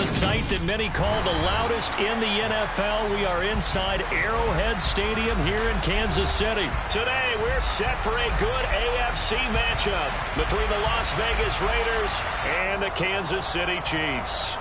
the site that many call the loudest in the NFL. We are inside Arrowhead Stadium here in Kansas City. Today, we're set for a good AFC matchup between the Las Vegas Raiders and the Kansas City Chiefs.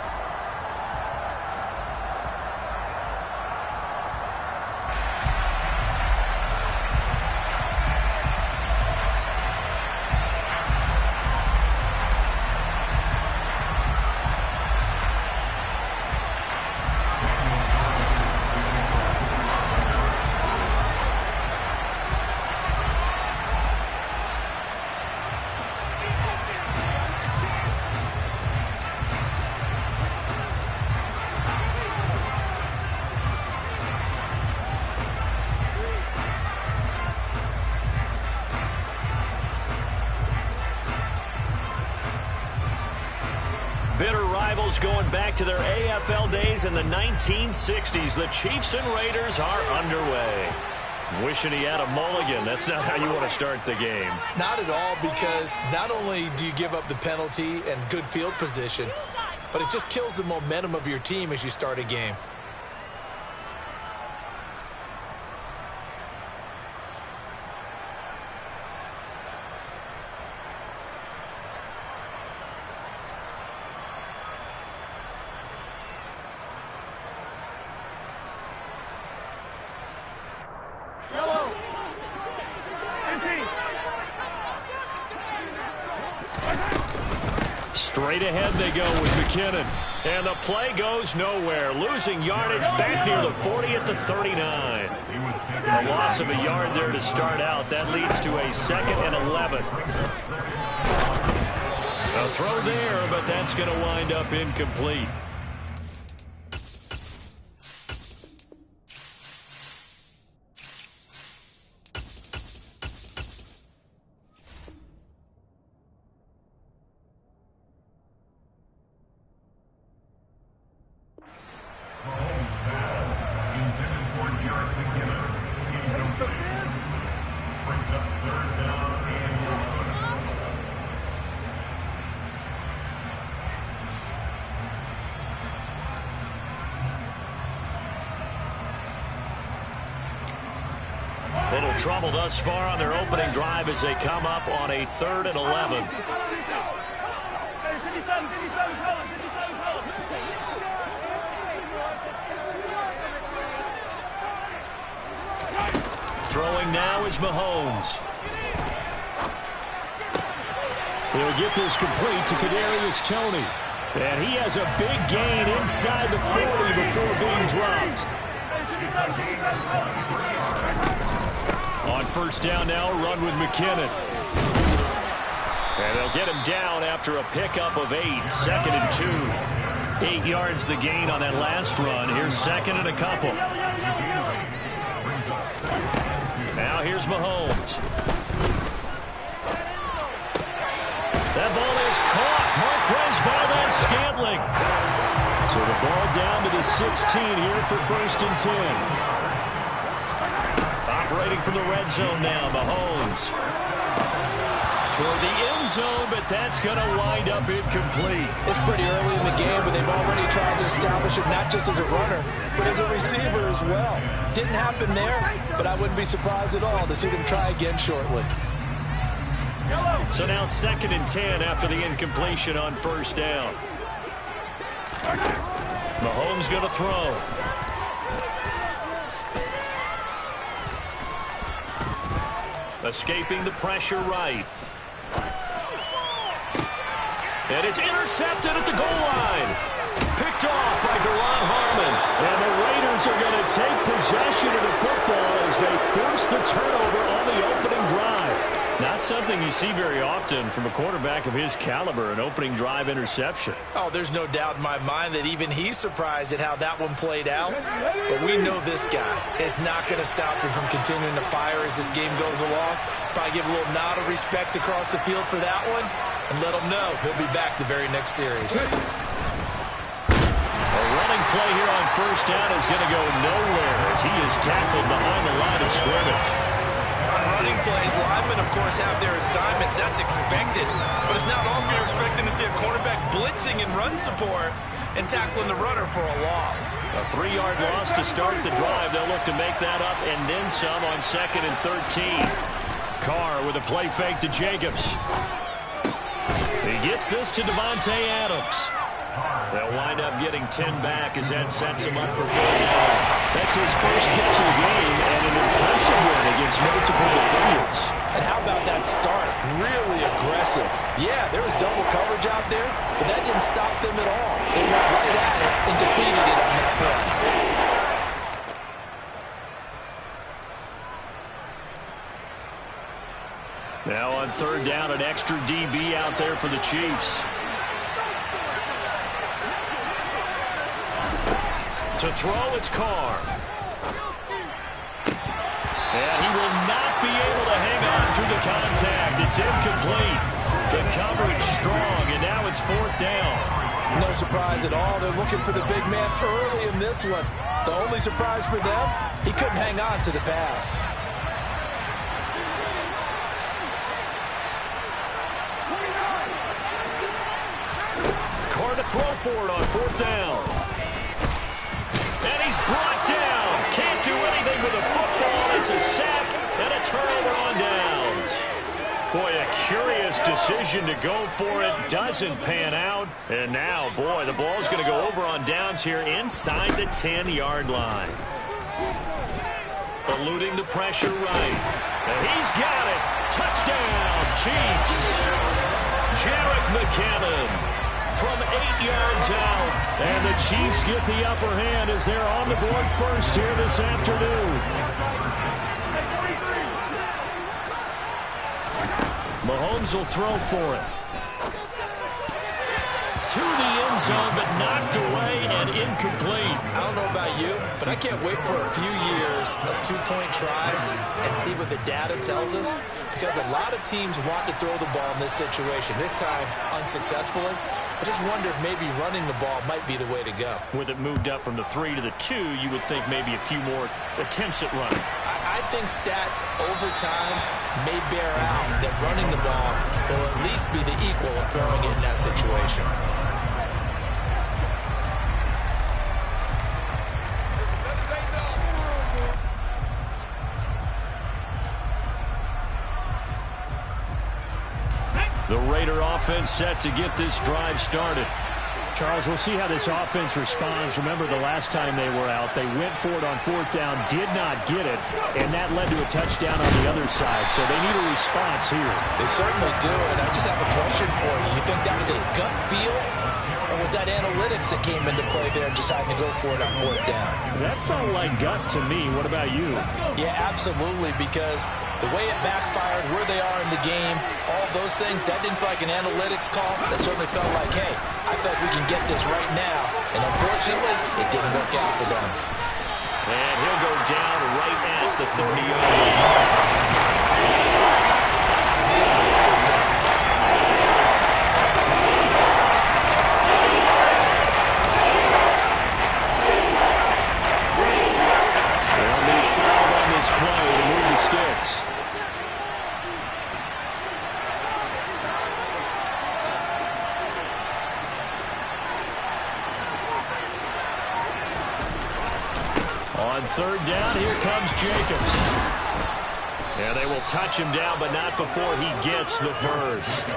Bitter rivals going back to their AFL days in the 1960s. The Chiefs and Raiders are underway. Wishing he had a mulligan. That's not how you want to start the game. Not at all, because not only do you give up the penalty and good field position, but it just kills the momentum of your team as you start a game. Straight ahead they go with McKinnon. And the play goes nowhere. Losing yardage back near the 40 at the 39. A loss of a yard there to start out. That leads to a 2nd and 11. A throw there, but that's going to wind up incomplete. Little trouble thus far on their opening drive as they come up on a 3rd and 11. Throwing now is Mahomes. He'll get this complete to Kadarius Toney. And he has a big gain inside the 40 before being dropped. On 1st down now, run with McKinnon. And they'll get him down after a pickup of 8. 2nd and 2. 8 yards the gain on that last run. Here's 2nd and a couple. Now here's Mahomes. That ball is caught. Marquez Valdes-Scantling. So the ball down to the 16 here for 1st and 10. Operating from the red zone now, Mahomes. Toward the end zone, but that's going to wind up incomplete. It's pretty early in the game, but they've already tried to establish it not just as a runner, but as a receiver as well. Didn't happen there, but I wouldn't be surprised at all to see them try again shortly. So now 2nd and 10 after the incompletion on 1st down. Mahomes going to throw. Escaping the pressure right. And it's intercepted at the goal line. Picked off by Deron Harmon. And the Raiders are going to take possession of the football as they force the turnover on the opening drive. Not something you see very often from a quarterback of his caliber, an opening drive interception. Oh, there's no doubt in my mind that even he's surprised at how that one played out. But we know this guy is not going to stop him from continuing to fire as this game goes along. Probably give a little nod of respect across the field for that one and let him know he'll be back the very next series. A running play here on 1st down is going to go nowhere as he is tackled behind the line of scrimmage. On running plays, linemen, of course, have their assignments. That's expected. But it's not often you're expecting to see a cornerback blitzing in run support. and tackling the runner for a loss. A 3-yard loss to start the drive. They'll look to make that up and then some on 2nd and 13. Carr with a play fake to Jacobs. He gets this to Devontae Adams. They'll wind up getting 10 back as that sets him up for 4 down. That's his first catch of the game and an impressive one against multiple defenders. And how about that start? Really aggressive. Yeah, there was double coverage out there, but that didn't stop them at all. They went right at it and defeated it on that play. Now on 3rd down, an extra DB out there for the Chiefs. To throw, it's Carr. And he will not be able to hang on through the contact. It's incomplete. The coverage strong, and now it's 4th down. No surprise at all. They're looking for the big man early in this one. The only surprise for them, he couldn't hang on to the pass. Carr to throw for it on 4th down. And he's brought down. Can't do anything with the football. It's a sack and a turnover on downs. Boy, a curious decision to go for it. Doesn't pan out. And now, boy, the ball's going to go over on downs here inside the 10-yard line. Eluding the pressure right. And he's got it. Touchdown, Chiefs. Jerick McKinnon from 8 yards out. And the Chiefs get the upper hand as they're on the board first here this afternoon. Mahomes will throw for it. To the end zone, but knocked away and incomplete. I don't know about you, but I can't wait for a few years of 2-point tries and see what the data tells us, because a lot of teams want to throw the ball in this situation. This time, unsuccessfully. I just wonder if maybe running the ball might be the way to go. With it moved up from the 3 to the 2, you would think maybe a few more attempts at running. I think stats over time may bear out that running the ball will at least be the equal of throwing it in that situation. The Raider offense set to get this drive started. Charles, we'll see how this offense responds. Remember the last time they were out, they went for it on 4th down, did not get it, and that led to a touchdown on the other side. So they need a response here. They certainly do, and I just have a question for you. You think that was a gut feel, or was that analytics that came into play there and decided to go for it on 4th down? That felt like gut to me. What about you? Yeah, absolutely, because the way it backfired, where they are in the game, all those things, that didn't feel like an analytics call. That certainly felt like, hey, I bet we can get this right now. And unfortunately, it didn't work out for them. And he'll go down right at the 30-yard line. They'll need 5 on this play to move the sticks. On 3rd down, here comes Jacobs. And they will touch him down, but not before he gets the first.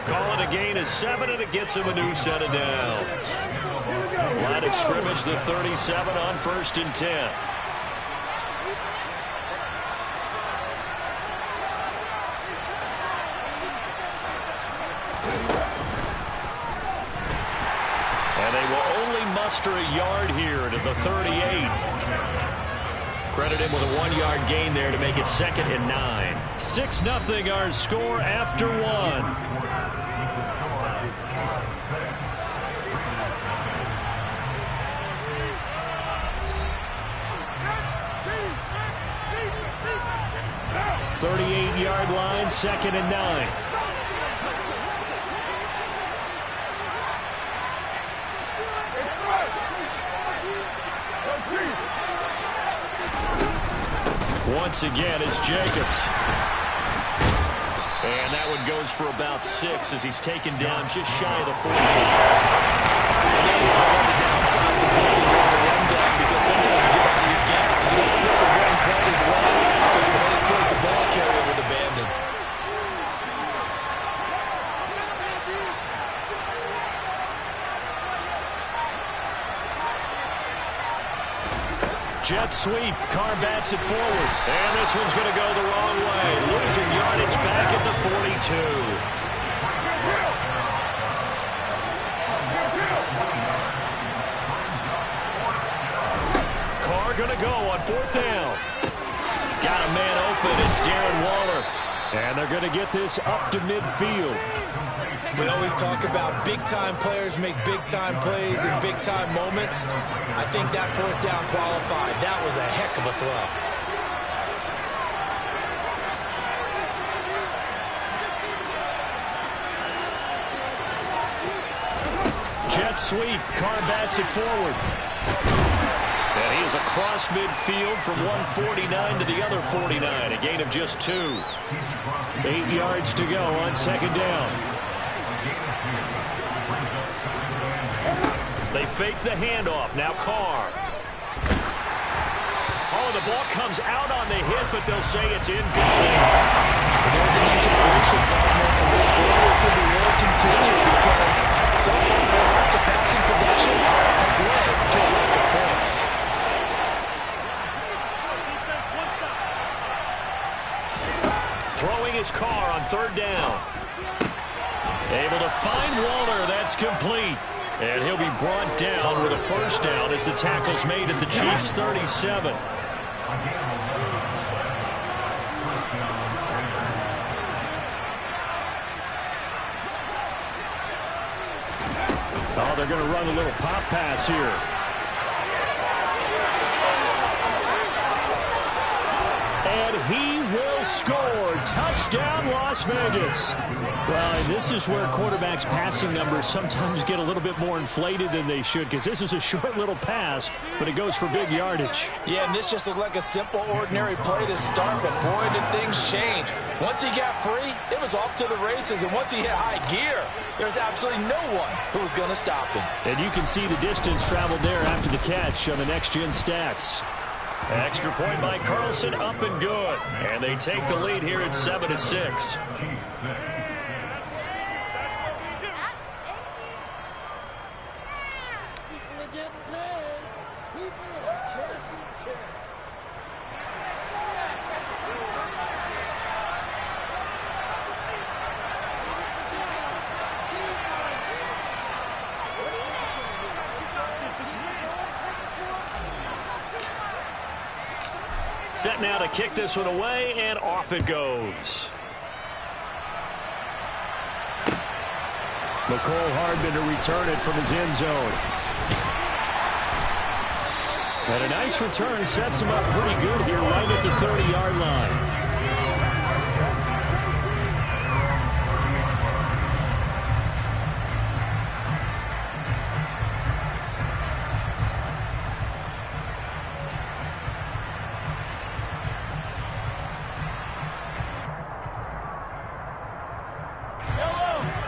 Call it a gain of 7, and it gets him a new set of downs. Line of scrimmage, the 37 on 1st and 10. And they will only muster a yard here to the 38. Credit him with a 1-yard gain there to make it 2nd and 9. 6-0 our score after 1. Thirty-eight-yard line, 2nd and 9. Once again, it's Jacobs. And that one goes for about 6 as he's taken down just shy of the 40. Again, it's on the downsides of blitzing during the rundown because sometimes you get out of your gaps. You don't flip the run quite as well because you're headed towards the ball carrier with abandon. Jet sweep. Carr bats it forward. And this one's going to go the wrong way. Losing yardage back at the 42. Carr going to go on 4th down. Got a man open. It's Darren Waller. And they're going to get this up to midfield. We always talk about big-time players make big-time plays in big-time moments. I think that 4th down qualified. That was a heck of a throw. Jet sweep. Carr bats it forward. And he is across midfield from 149 to the other 49. A gain of just 2. 8 yards to go on 2nd down. They fake the handoff. Now Carr. Oh, the ball comes out on the hit, but they'll say it's incomplete. There's an incompletion, and the struggles to the air continue because so far their lack of passing production has led to a lack of points. Throwing his Carr on 3rd down. Able to find Waller. That's complete. And he'll be brought down with a 1st down as the tackle's made at the Chiefs' 37. Oh, they're going to run a little pop pass here. And he will score. Touchdown, Las Vegas. Well, and this is where quarterbacks' passing numbers sometimes get a little bit more inflated than they should because this is a short little pass, but it goes for big yardage. Yeah, and this just looked like a simple, ordinary play to start, but boy, did things change. Once he got free, it was off to the races, and once he hit high gear, there's absolutely no one who was going to stop him. And you can see the distance traveled there after the catch on the next-gen stats. Extra point by Carlson, up and good. And they take the lead here at 7-6. Set now to kick this one away, and off it goes. McCole Hardman to return it from his end zone. And a nice return sets him up pretty good here right at the 30-yard line.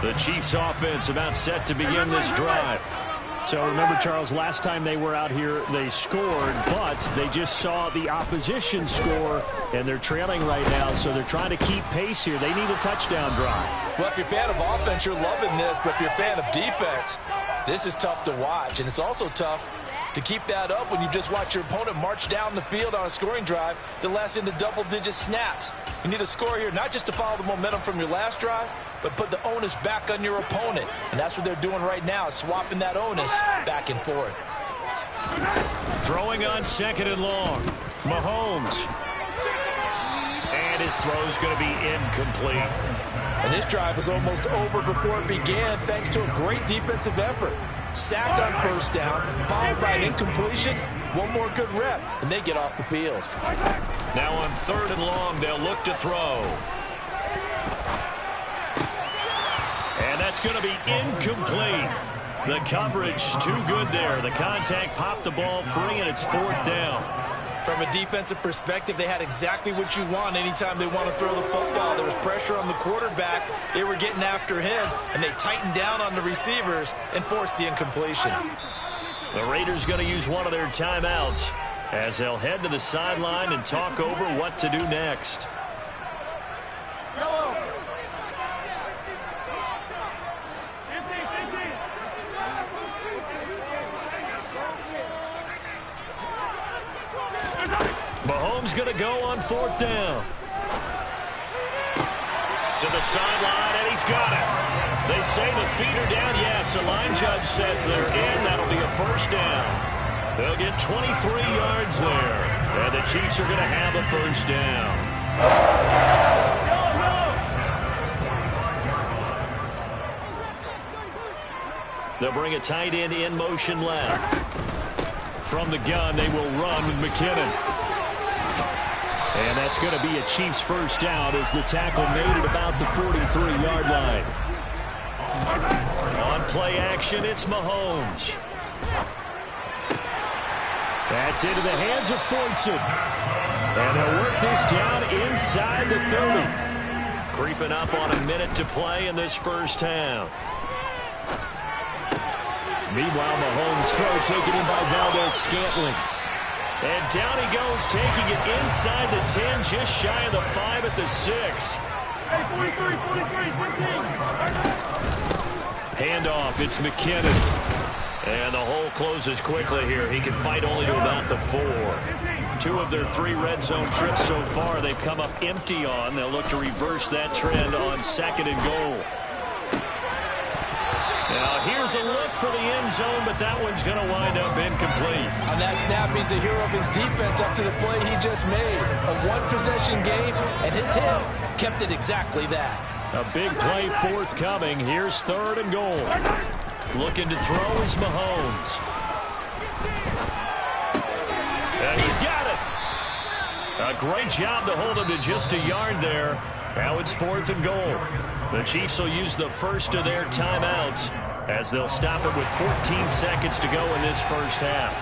The Chiefs offense about set to begin this drive. So remember, Charles, last time they were out here, they scored, but they just saw the opposition score, and they're trailing right now, so they're trying to keep pace here. They need a touchdown drive. Well, if you're a fan of offense, you're loving this, but if you're a fan of defense, this is tough to watch, and it's also tough to keep that up when you just watch your opponent march down the field on a scoring drive that lasts into double-digit snaps. You need a score here, not just to follow the momentum from your last drive, but put the onus back on your opponent. And that's what they're doing right now, swapping that onus back and forth. Throwing on 2nd and long. Mahomes. And his throw's going to be incomplete. And this drive is almost over before it began thanks to a great defensive effort. Sacked on 1st down, followed by an incompletion. One more good rep, and they get off the field. Now on 3rd and long, they'll look to throw. And that's going to be incomplete. The coverage too good there. The contact popped the ball free, and it's 4th down. From a defensive perspective, they had exactly what you want anytime they want to throw the football. There was pressure on the quarterback. They were getting after him, and they tightened down on the receivers and forced the incompletion. The Raiders going to use one of their timeouts as they'll head to the sideline and talk over what to do next. Mahomes going to go on 4th down. To the sideline, and he's got it. They say the feet are down. Yes, the line judge says they're in. That'll be a 1st down. They'll get 23 yards there. And the Chiefs are going to have a 1st down. They'll bring a tight end in motion left. From the gun, they will run with McKinnon. And that's going to be a Chiefs 1st down as the tackle made at about the 43-yard line. On play action, it's Mahomes. That's into the hands of Fortson. And they'll work this down inside the 30. Creeping up on a minute to play in this 1st half. Meanwhile, Mahomes' throw taken in by Valdez-Scantling. And down he goes, taking it inside the 10, just shy of the 5 at the 6. Handoff, it's McKinnon. And the hole closes quickly here. He can fight only to about the 4. 2 of their 3 red zone trips so far they've come up empty on. They'll look to reverse that trend on 2nd and goal. Now, here's a look for the end zone, but that one's going to wind up incomplete. On that snap, he's the hero of his defense up to the play he just made. A one-possession game, and his hit kept it exactly that. A big play forthcoming. Here's 3rd and goal. Looking to throw is Mahomes. And he's got it. A great job to hold him to just a yard there. Now it's 4th and goal. The Chiefs will use the first of their timeouts as they'll stop it with 14 seconds to go in this 1st half.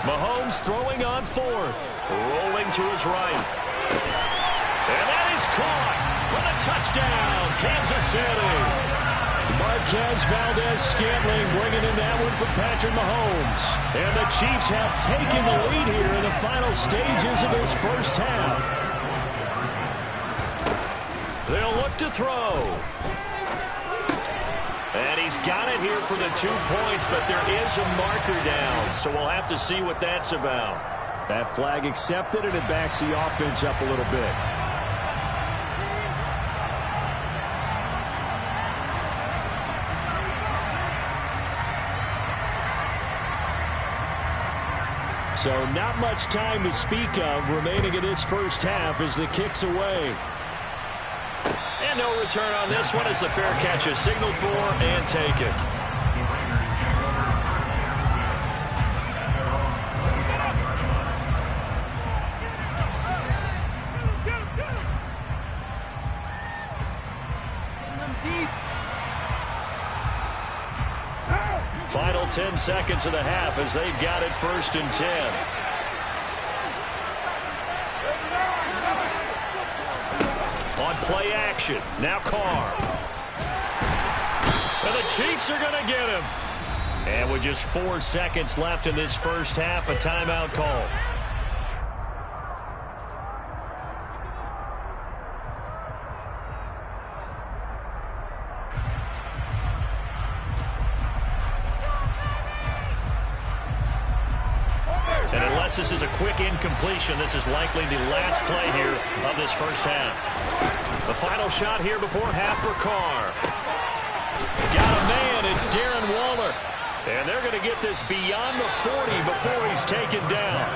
Mahomes throwing on 4th. Rolling to his right. And that is caught for the touchdown, Kansas City. Marquez Valdez-Scantling bringing in that one from Patrick Mahomes. And the Chiefs have taken the lead here in the final stages of this 1st half. They'll look to throw. And he's got it here for the 2 points, but there is a marker down, so we'll have to see what that's about. That flag accepted, and it backs the offense up a little bit. So not much time to speak of remaining in this 1st half as the kick's away. And no return on this one as the fair catch is signaled for and taken. Final 10 seconds of the half as they've got it 1st and 10. On play action, now Carr. And the Chiefs are going to get him. And with just 4 seconds left in this 1st half, a timeout call. And unless this is a quick incompletion, this is likely the last play here of this 1st half. The final shot here before half for Carr. Got a man, it's Darren Waller. And they're going to get this beyond the 40 before he's taken down.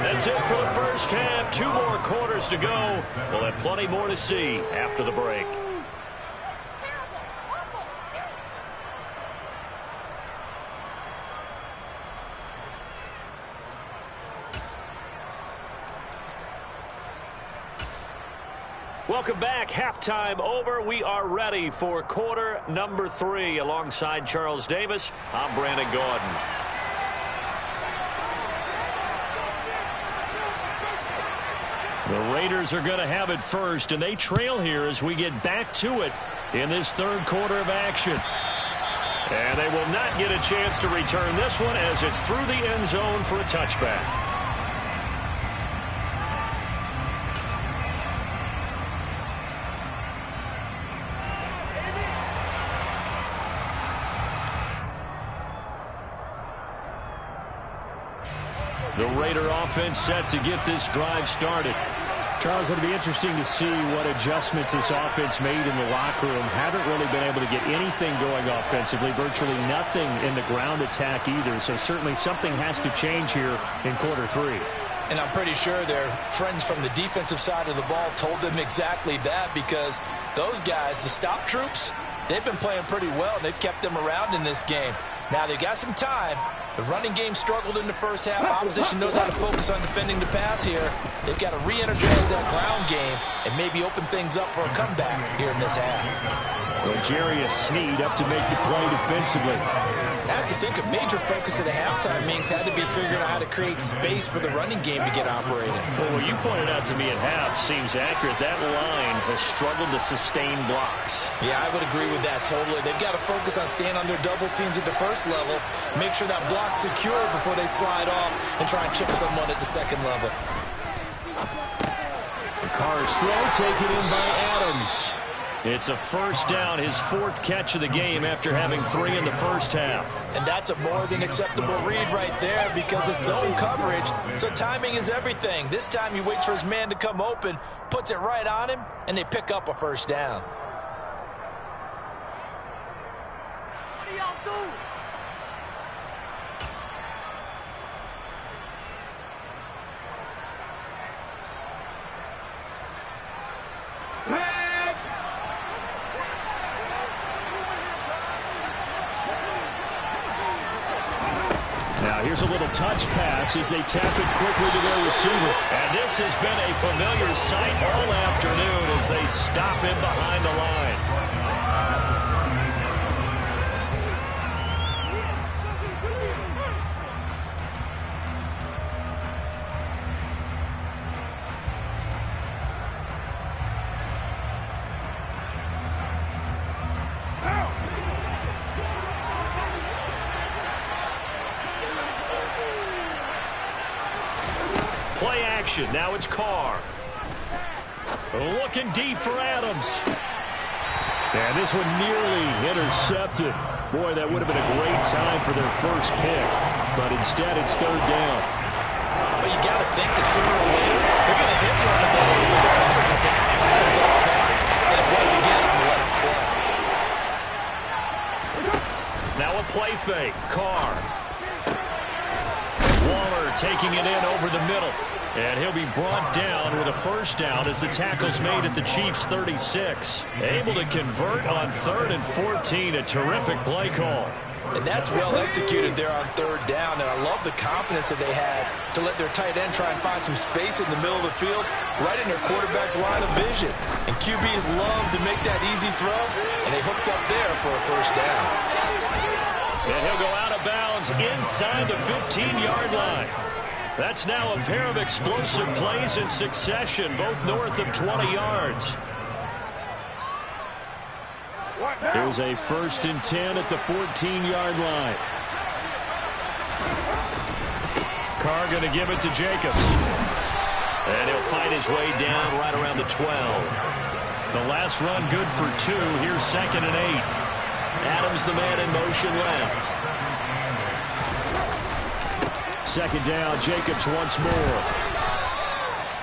That's it for the 1st half. 2 more quarters to go. We'll have plenty more to see after the break. Welcome back. Halftime over. We are ready for quarter number 3. Alongside Charles Davis, I'm Brandon Gaudin. The Raiders are going to have it first, and they trail here as we get back to it in this third quarter of action. And they will not get a chance to return this one as it's through the end zone for a touchback. The Raider offense set to get this drive started. Charles, it'll be interesting to see what adjustments this offense made in the locker room. Haven't really been able to get anything going offensively, virtually nothing in the ground attack either. So certainly something has to change here in quarter three. And I'm pretty sure their friends from the defensive side of the ball told them exactly that, because those guys, the stop troops, they've been playing pretty well. They've kept them around in this game. Now they got some time. The running game struggled in the first half. Opposition knows how to focus on defending the pass here. They've got to re-energize that ground game and maybe open things up for a comeback here in this half. L'Jarius Sneed up to make the play defensively. I have to think a major focus of the halftime meetings had to be figuring out how to create space for the running game to get operating. Well, what you pointed out to me at half seems accurate. That line has struggled to sustain blocks. Yeah, I would agree with that totally. They've got to focus on staying on their double teams at the first level, make sure that block's secure before they slide off and try and chip someone at the second level. The Carr's throw taken in by Adams. It's a first down, his fourth catch of the game after having 3 in the first half. And that's a more than acceptable read right there, because it's zone coverage, so timing is everything. This time he waits for his man to come open, puts it right on him, and they pick up a first down. What are y'all doing? Now here's a little touch pass as they tap it quickly to their receiver. And this has been a familiar sight all afternoon as they stop him behind the line. Play action. Now it's Carr. Looking deep for Adams. And this one nearly intercepted. Boy, that would have been a great time for their first pick. But instead, it's third down. Well, you got to think that sooner or later they're going to hit one of those, but the coverage has been excellent thus far. And it was again on the last play. Now a play fake. Carr. Waller taking it in over the middle. And he'll be brought down with a first down as the tackle's made at the Chiefs' 36. Able to convert on 3rd and 14. A terrific play call. And that's well executed there on third down. And I love the confidence that they had to let their tight end try and find some space in the middle of the field, right in their quarterback's line of vision. And QBs love to make that easy throw, and they hooked up there for a first down. And he'll go out of bounds inside the 15-yard line. That's now a pair of explosive plays in succession, both north of 20 yards. Here's a 1st and 10 at the 14-yard line. Carr going to give it to Jacobs. And he'll find his way down right around the 12. The last run good for 2. Here's 2nd and 8. Adams the man in motion left. 2nd down, Jacobs once more.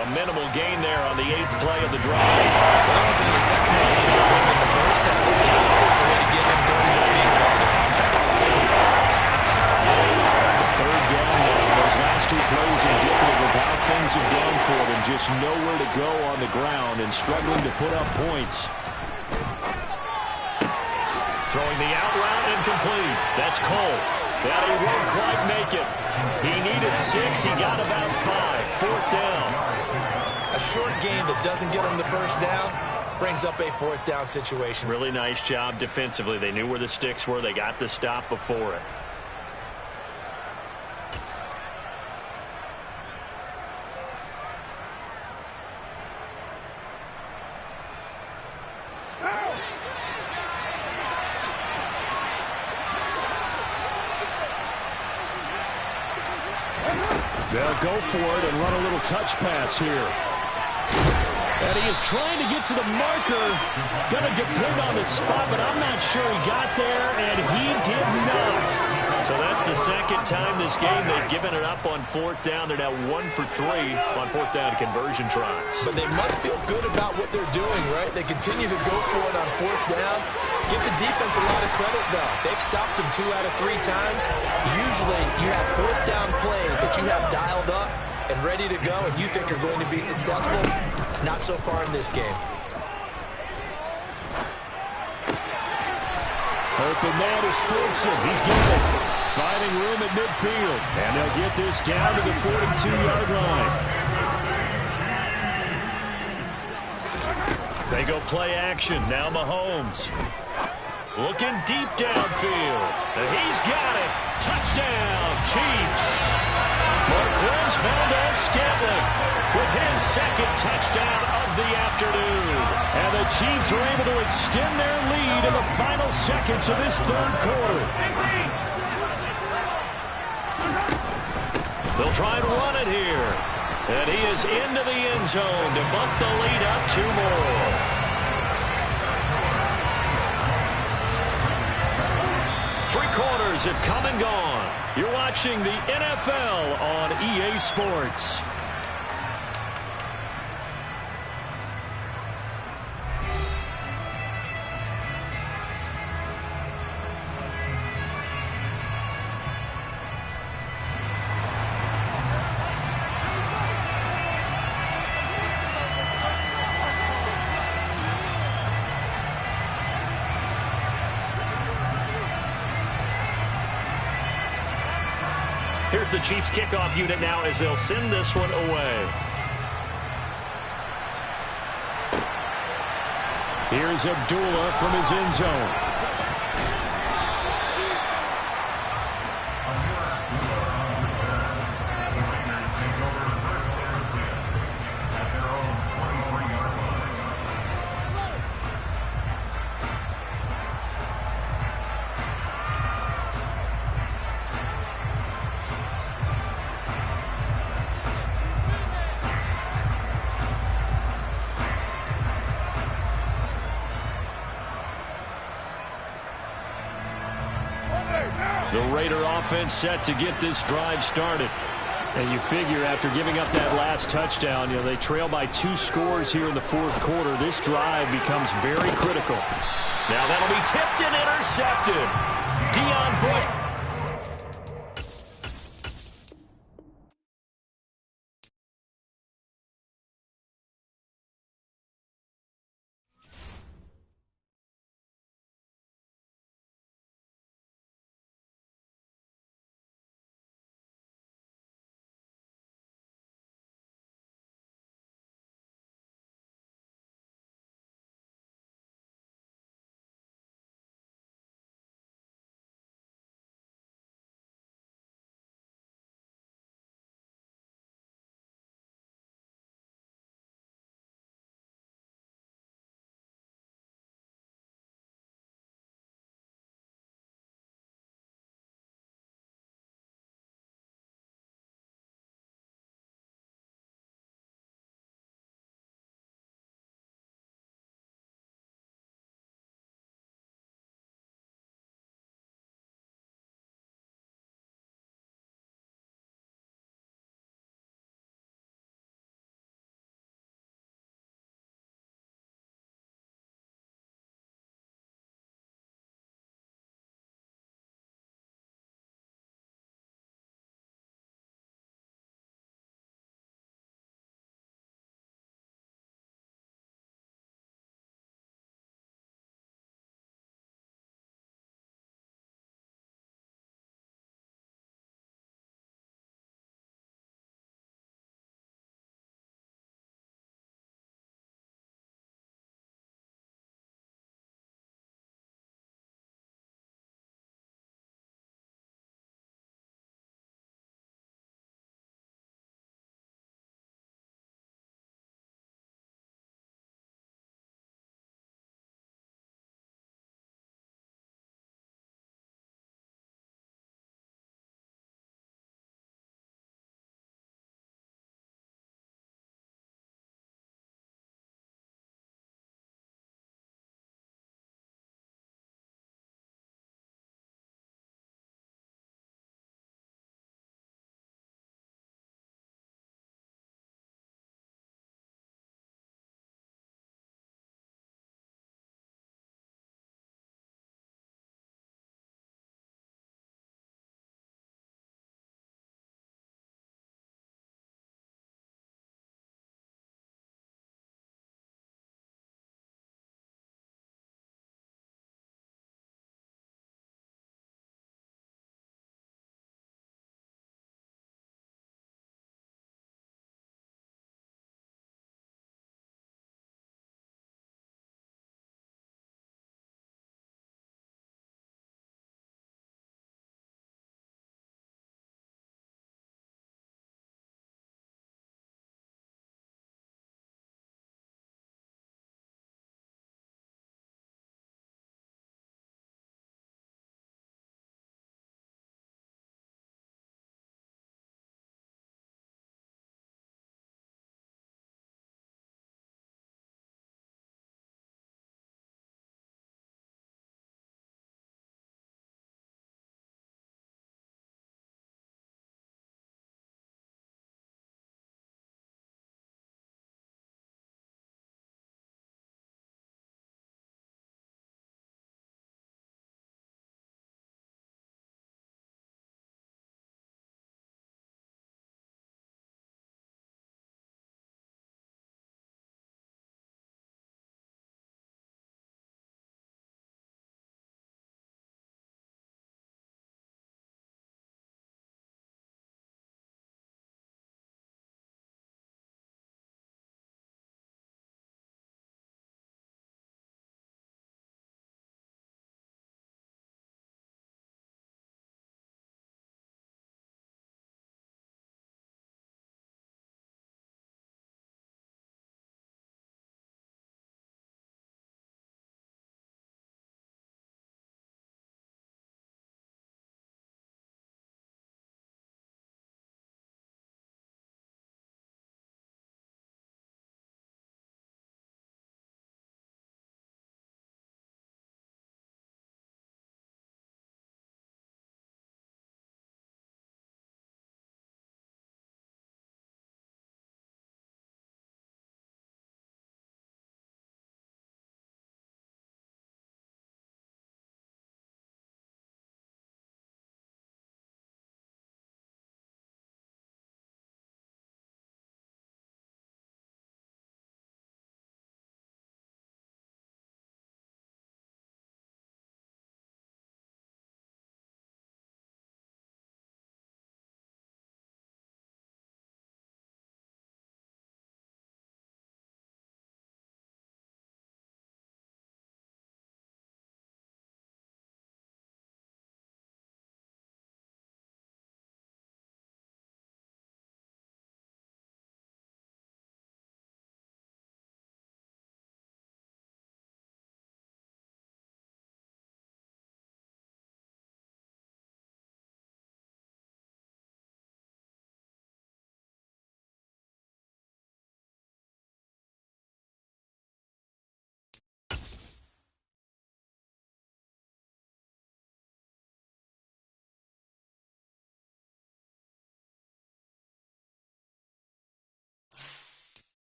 A minimal gain there on the 8th play of the drive. Well, the second half is better than the first half. They've got to figure a way to get him going as a big part of the offense. The 3rd down now. Those last 2 plays indicative of how things have gone for them. Just nowhere to go on the ground and struggling to put up points. Throwing the out route incomplete. That's Cole. Well, he won't quite make it. He needed 6. He got about 5. 4th down. A short game that doesn't get him the first down brings up a 4th down situation. Really nice job defensively. They knew where the sticks were. They got the stop before it. They'll go for it and run a little touch pass here. And he is trying to get to the marker. Going to depend on the spot, but I'm not sure he got there, and he did not. So that's the second time this game they've given it up on fourth down. They're now 1 for 3 on fourth down conversion tries. But they must feel good about what they're doing, right? They continue to go for it on fourth down. Give the defense a lot of credit, though. They've stopped them 2 out of 3 times. Usually you have fourth down plays that you have dialed up and ready to go and you think are going to be successful. Not so far in this game. Open man is Fortson. He's got it. Finding room at midfield. And they'll get this down to the 42-yard line. They go play action. Now Mahomes. Looking deep downfield. And he's got it. Touchdown, Chiefs. Marquez Valdez-Scantling with his second touchdown of the afternoon. And the Chiefs are able to extend their lead in the final seconds of this third quarter. They'll try and run it here. And he is into the end zone to bump the lead up 2 more. Three quarters have come and gone. You're watching the NFL on EA Sports. Here's the Chiefs kickoff unit now as they'll send this one away. Here's Abdullah from his end zone. The Raider offense set to get this drive started. And you figure after giving up that last touchdown, they trail by 2 scores here in the fourth quarter. This drive becomes very critical. Now that'll be tipped and intercepted. Deion Bush.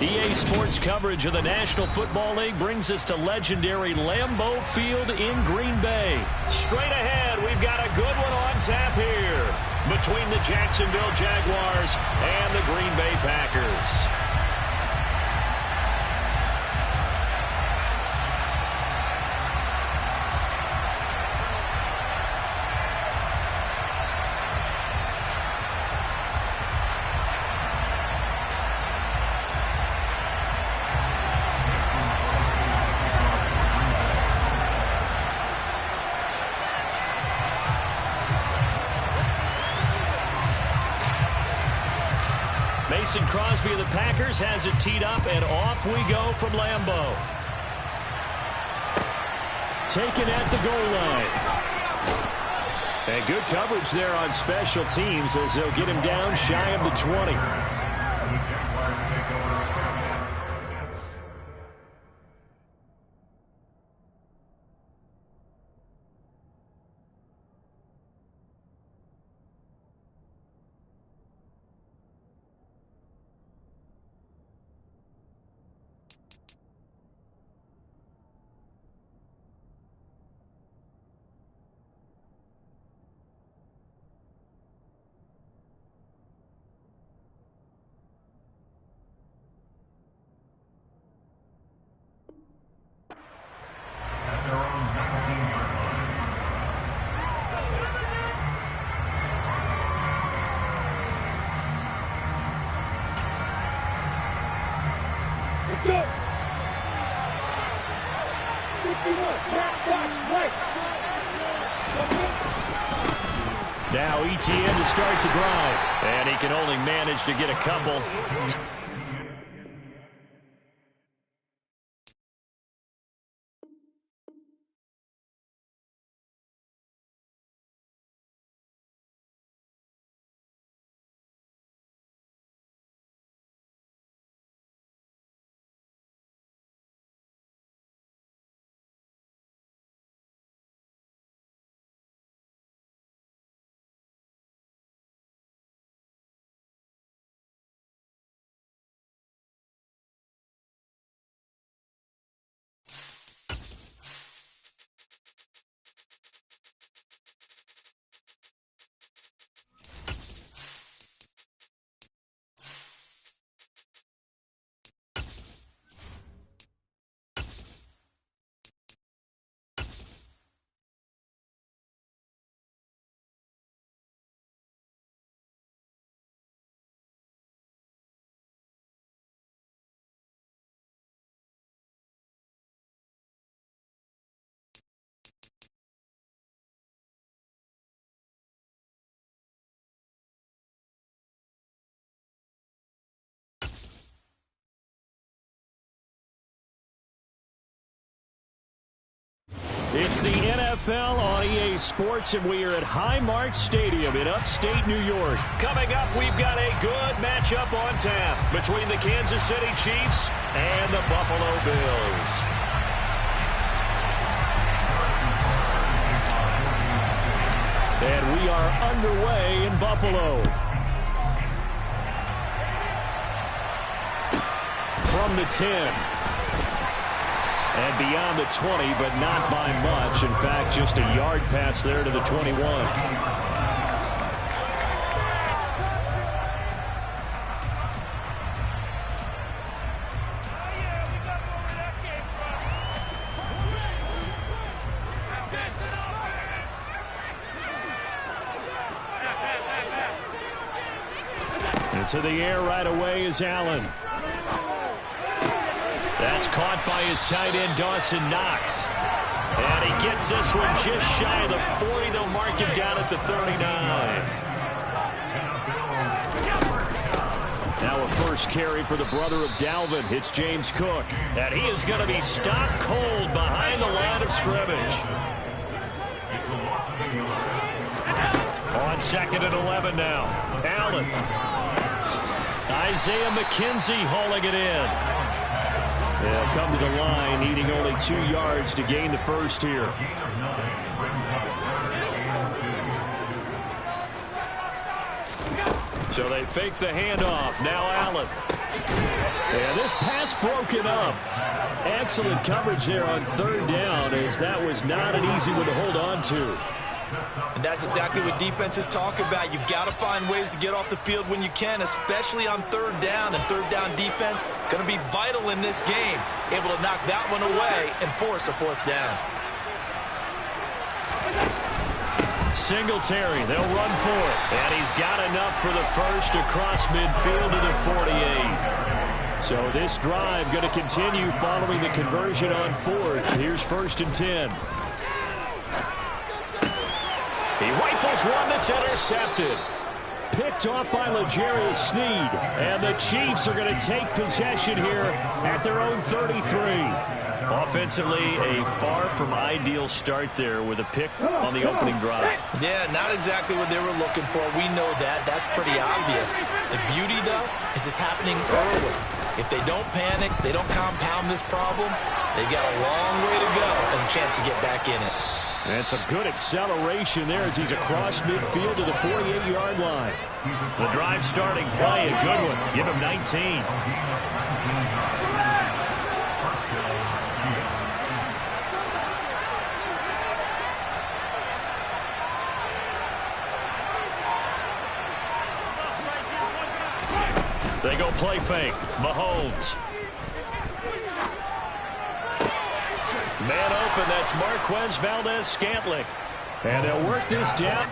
EA Sports coverage of the National Football League brings us to legendary Lambeau Field in Green Bay. Straight ahead, we've got a good one on tap here between the Jacksonville Jaguars and the Green Bay Packers. Mason Crosby of the Packers has it teed up, and off we go from Lambeau. Taken at the goal line. And good coverage there on special teams as they'll get him down shy of the 20. Now ETN to start the drive. And he can only manage to get a couple. It's the NFL on EA Sports, and we are at Highmark Stadium in upstate New York. Coming up, we've got a good matchup on tap between the Kansas City Chiefs and the Buffalo Bills. And we are underway in Buffalo. From the 10. And beyond the 20, but not by much. In fact, just a yard pass there to the 21. Into the air right away is Allen. That's caught by his tight end, Dawson Knox. And he gets this one just shy of the 40. They'll mark him down at the 39. Now a first carry for the brother of Dalvin. It's James Cook. And he is going to be stopped cold behind the line of scrimmage. On 2nd and 11 now. Allen. Isaiah McKenzie hauling it in. They'll come to the line, needing only 2 yards to gain the first here. So they fake the handoff. Now Allen. And this pass broken up. Excellent coverage there on third down, as that was not an easy one to hold on to. And that's exactly what defenses talk about. You've got to find ways to get off the field when you can, especially on third down. And third down defense going to be vital in this game. Able to knock that one away and force a fourth down. Singletary, they'll run for it. And he's got enough for the first across midfield to the 48. So this drive going to continue following the conversion on fourth. Here's 1st and 10. He rifles one that's intercepted. Picked off by L'Jarius Sneed. And the Chiefs are going to take possession here at their own 33. Offensively, a far from ideal start there with a pick on the opening drive. Yeah, not exactly what they were looking for. We know that. That's pretty obvious. The beauty, though, is it's happening early. If they don't panic, they don't compound this problem, they've got a long way to go and a chance to get back in it. And some good acceleration there as he's across midfield to the 48-yard line. The drive starting play, a good one. Give him 19. They go play fake. Mahomes. Man open, that's Marquez Valdez-Scantling. And they'll work this down.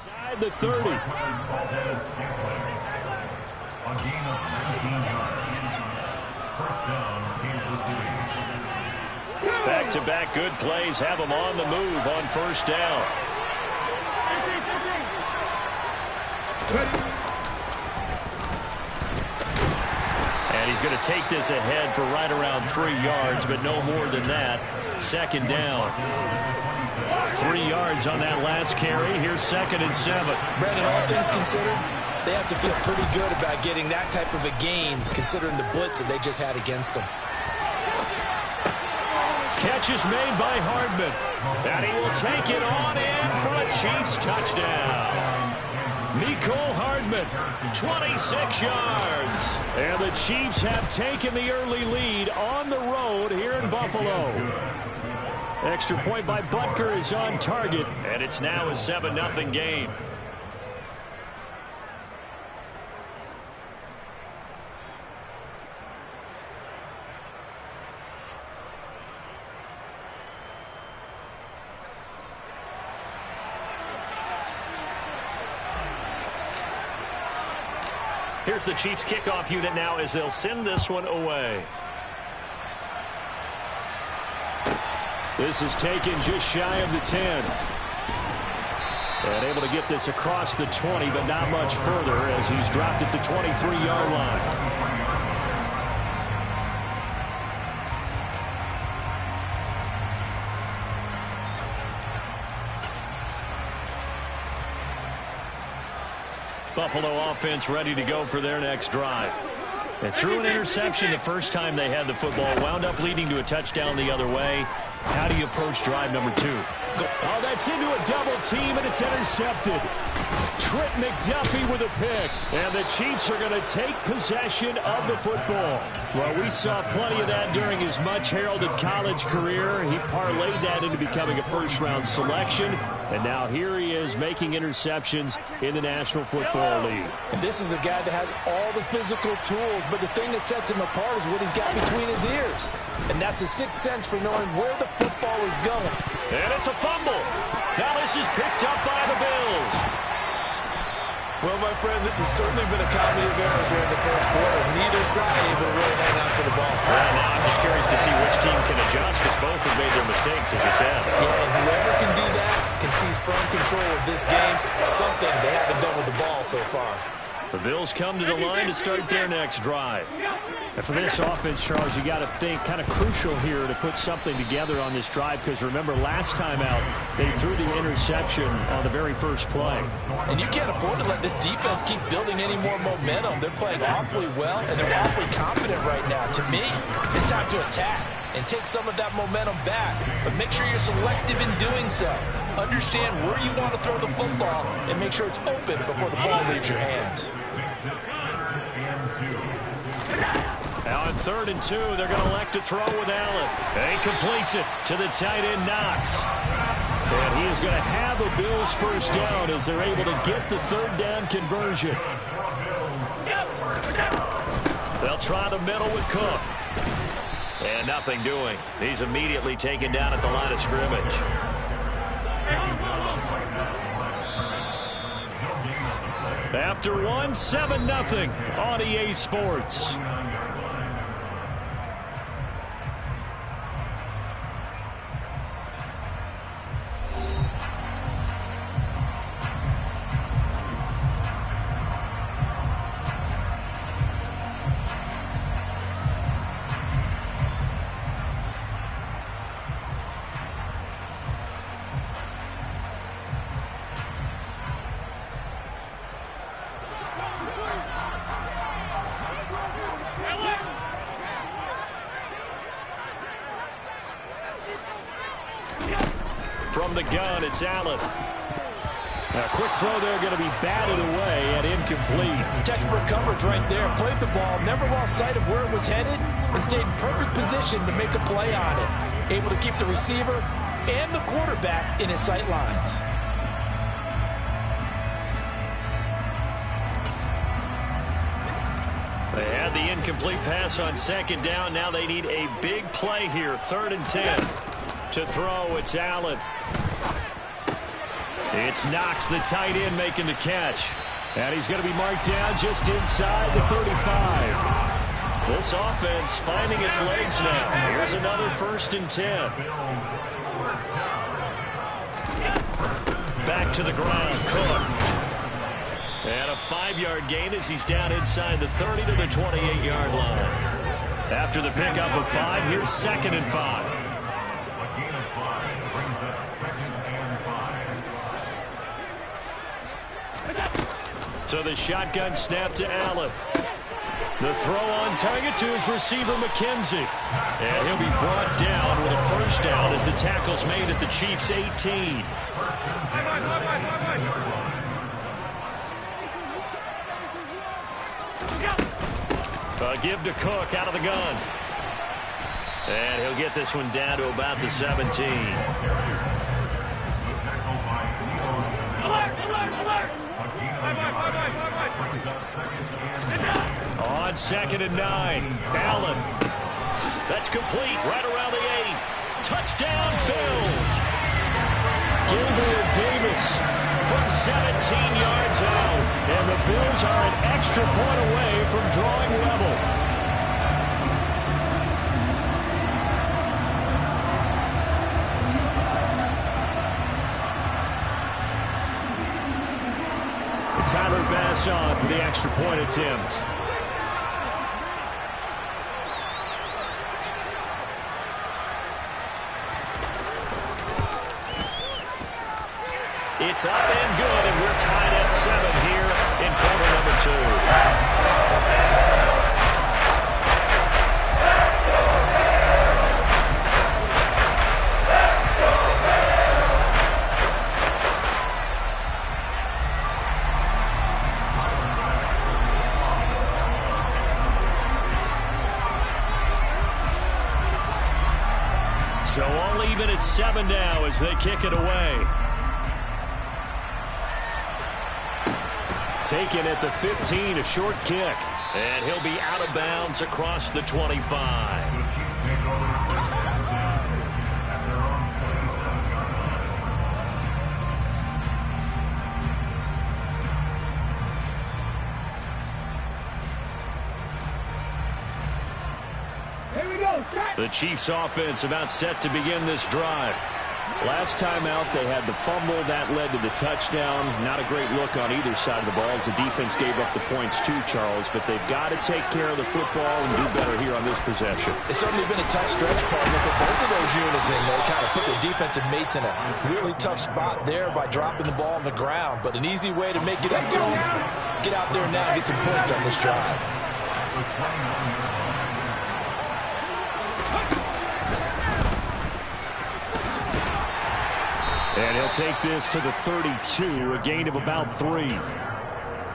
Side the 30. A gain of 19 yards. First down, Kansas City. Back-to-back good plays have them on the move on first down. And he's going to take this ahead for right around 3 yards, but no more than that. Second down. 3 yards on that last carry. Here's 2nd and 7. Brandon, all things considered, they have to feel pretty good about getting that type of a gain, considering the blitz that they just had against them. Catch is made by Hardman. And he will take it on in for a Chiefs touchdown. Mecole Hardman, 26 yards. And the Chiefs have taken the early lead on the road here in Buffalo. Extra point by Butker is on target. And it's now a 7-0 game. Here's the Chiefs kickoff unit now as they'll send this one away. This is taken just shy of the 10. And able to get this across the 20, but not much further as he's dropped at the 23-yard line. Buffalo offense ready to go for their next drive. They threw an interception the first time they had the football, wound up leading to a touchdown the other way. How do you approach drive number 2? Oh, that's into a double team, and it's intercepted. Trent McDuffie with a pick. And the Chiefs are going to take possession of the football. Well, we saw plenty of that during his much-heralded college career. He parlayed that into becoming a first-round selection. And now here he is making interceptions in the National Football League. And this is a guy that has all the physical tools, but the thing that sets him apart is what he's got between his ears. And that's the sixth sense for knowing where the football is going. And it's a fumble. Now this is picked up by the Bills. Well, my friend, this has certainly been a comedy of errors here in the first quarter. Neither side able to really hang on to the ball. Well, now I'm just curious to see which team can adjust, because both have made their mistakes, as you said. Yeah, and whoever can do that can seize firm control of this game, something they haven't done with the ball so far. The Bills come to the line to start their next drive. And for this offense, Charles, you got to think kind of crucial here to put something together on this drive, because remember last time out they threw the interception on the very first play. And you can't afford to let this defense keep building any more momentum. They're playing awfully well, and they're awfully confident right now. To me, it's time to attack and take some of that momentum back, but make sure you're selective in doing so. Understand where you want to throw the football and make sure it's open before the ball leaves your hands. Now on 3rd and 2, they're going to elect to throw with Allen. And he completes it to the tight end, Knox. And he is going to have a Bills first down as they're able to get the 3rd down conversion. They'll try the middle with Cook. And nothing doing. He's immediately taken down at the line of scrimmage. After one, 7-0 on EA Sports. From the gun, it's Allen. A quick throw there, going to be batted away and incomplete. Textbook coverage right there. Played the ball, never lost sight of where it was headed, and stayed in perfect position to make a play on it. Able to keep the receiver and the quarterback in his sight lines. They had the incomplete pass on 2nd down. Now they need a big play here. 3rd and 10. To throw, it's Allen. It's Knox, the tight end, making the catch. And he's going to be marked down just inside the 35. This offense finding its legs now. Here's another 1st and 10. Back to the ground, Cook. And a 5-yard gain as he's down inside the 30 to the 28-yard line. After the pickup of 5, here's 2nd and 5. So the shotgun snap to Allen. The throw on target to his receiver, McKenzie. And he'll be brought down with a first down as the tackle's made at the Chiefs' 18. A give to Cook out of the gun. And he'll get this one down to about the 17. On 2nd and 9, Allen. That's complete right around the 8. Touchdown, Bills. Gabriel Davis from 17 yards out. And the Bills are an extra point away from drawing level. Tyler Bass on for the extra point attempt. It's up and good, and we're tied at 7 here in quarter number 2. So all even at 7 now as they kick it away. Taken at the 15, a short kick. And he'll be out of bounds across the 25. The Chiefs offense about set to begin this drive. Last time out, they had the fumble. That led to the touchdown. Not a great look on either side of the ball as the defense gave up the points too, Charles. But they've got to take care of the football and do better here on this possession. It's certainly been a tough stretch, partner, for both of those units in there. Kind of put their defensive mates in a really tough spot there by dropping the ball on the ground. But an easy way to make it up to them. Get out there now and get some points on this drive. And he'll take this to the 32, a gain of about 3.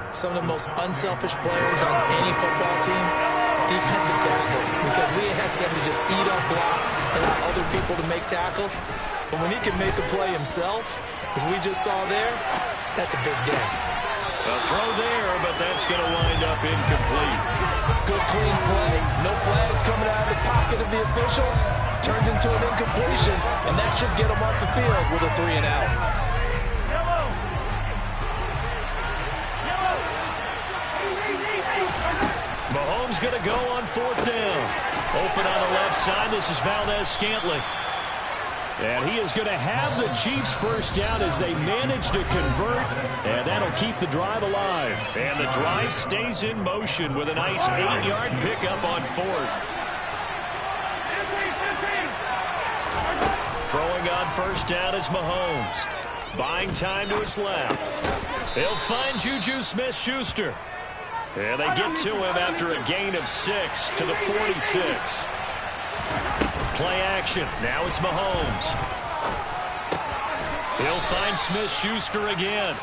Some of the most unselfish players on any football team, defensive tackles, because we ask them to just eat up blocks and allow other people to make tackles. But when he can make a play himself, as we just saw there, that's a big day. A throw there, but that's going to wind up incomplete. Good clean play. No flags coming out of the pocket of the officials. Turns into an incompletion, and that should get him off the field with a 3 and out. Mahomes going to go on 4th down. Open on the left side. This is Valdez-Scantling. And he is going to have the Chiefs first down as they manage to convert. And that'll keep the drive alive. And the drive stays in motion with a nice 8-yard pickup on 4th. Throwing on first down is Mahomes. Buying time to his left. He'll find Juju Smith-Schuster. And they get to him after a gain of 6 to the 46. Play action. Now it's Mahomes. He'll find Smith-Schuster again.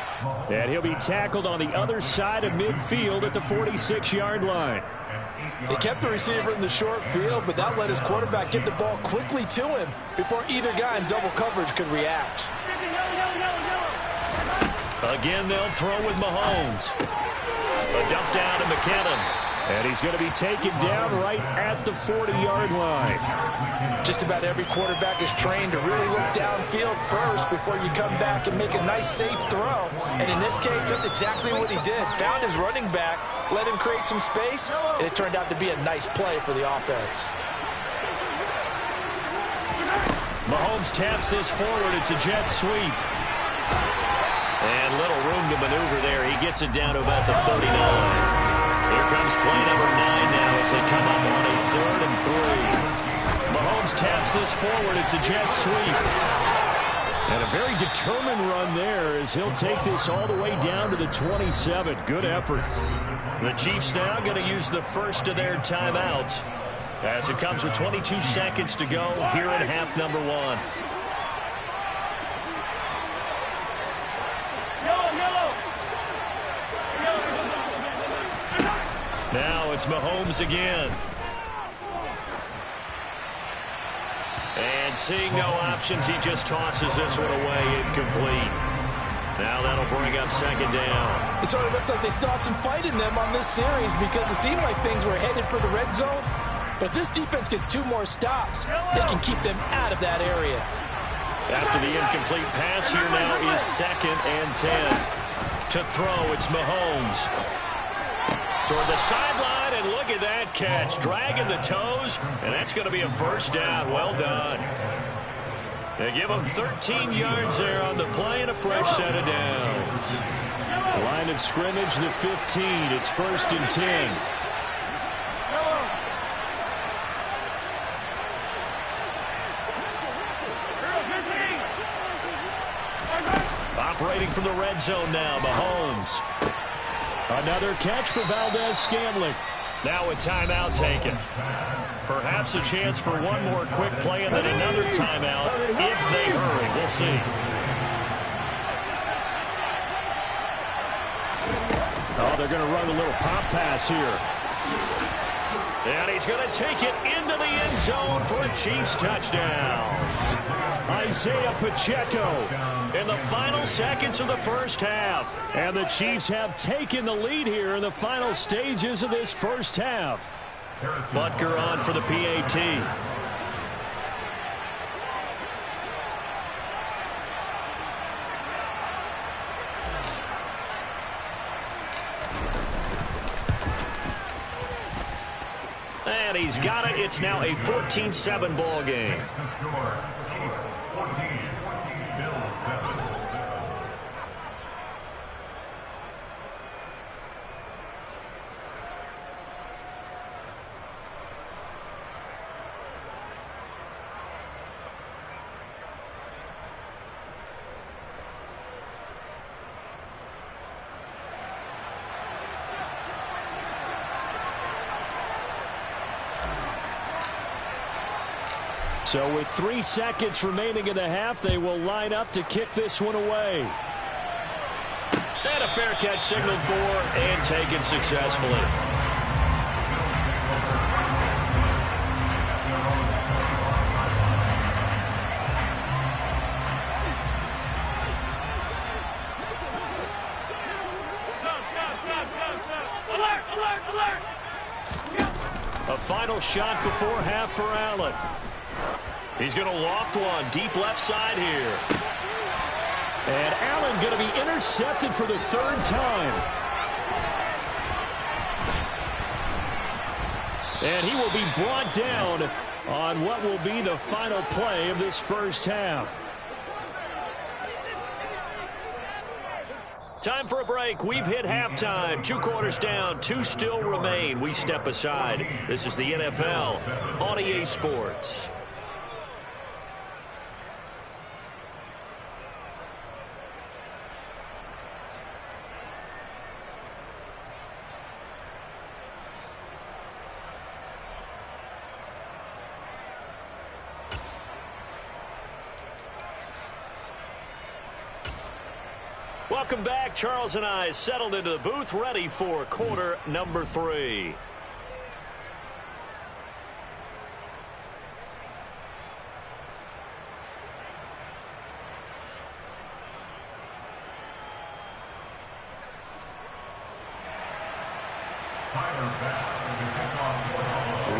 And he'll be tackled on the other side of midfield at the 46-yard line. He kept the receiver in the short field, but that let his quarterback get the ball quickly to him before either guy in double coverage could react. Again, they'll throw with Mahomes. A dump down to McKinnon. And he's going to be taken down right at the 40-yard line. Just about every quarterback is trained to really look downfield first before you come back and make a nice, safe throw. And in this case, that's exactly what he did. Found his running back, let him create some space, and it turned out to be a nice play for the offense. Mahomes taps this forward. It's a jet sweep. And little room to maneuver there. He gets it down to about the 39. Here comes play number 9 now as they come up on a 3rd and 3. Mahomes taps this forward. It's a jet sweep. And a very determined run there as he'll take this all the way down to the 27. Good effort. The Chiefs now going to use the first of their timeouts as it comes with 22 seconds to go here in half number 1. Now it's Mahomes again. And seeing no options, he just tosses this one away incomplete. Now that'll bring up 2nd down. It sort of looks like they still have some fight in them on this series because it seemed like things were headed for the red zone. But if this defense gets 2 more stops, they can keep them out of that area. After the incomplete pass, here now is 2nd and 10. To throw, it's Mahomes. Toward the sideline, and look at that catch. Dragging the toes, and that's going to be a first down. Well done. They give him 13 yards there on the play and a fresh set of downs. Line of scrimmage, the 15. It's 1st and 10. Operating from the red zone now, Mahomes. Another catch for Valdez-Scantling. Now a timeout taken. Perhaps a chance for one more quick play and then another timeout if they hurry. We'll see. Oh, they're going to run a little pop pass here. And he's going to take it into the end zone for a Chiefs touchdown. Isaiah Pacheco in the final seconds of the first half. And the Chiefs have taken the lead here in the final stages of this first half. Butker on for the PAT. And he's got it. It's now a 14-7 ball game. The score, Chiefs 14, So with 3 seconds remaining in the half, they will line up to kick this one away. And a fair catch signaled for and taken successfully. A final shot before half for Allen. He's going to loft one deep left side here. And Allen going to be intercepted for the 3rd time. And he will be brought down on what will be the final play of this first half. Time for a break. We've hit halftime. 2 quarters down. 2 still remain. We step aside. This is the NFL on EA Sports. Welcome back. Charles and I settled into the booth, ready for quarter number 3.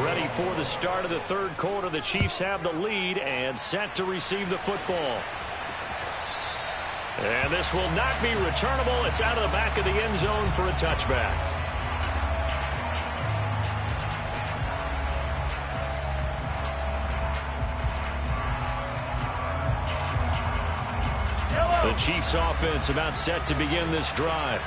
Ready for the start of the 3rd quarter. The Chiefs have the lead and set to receive the football. And this will not be returnable. It's out of the back of the end zone for a touchback. The Chiefs offense about set to begin this drive.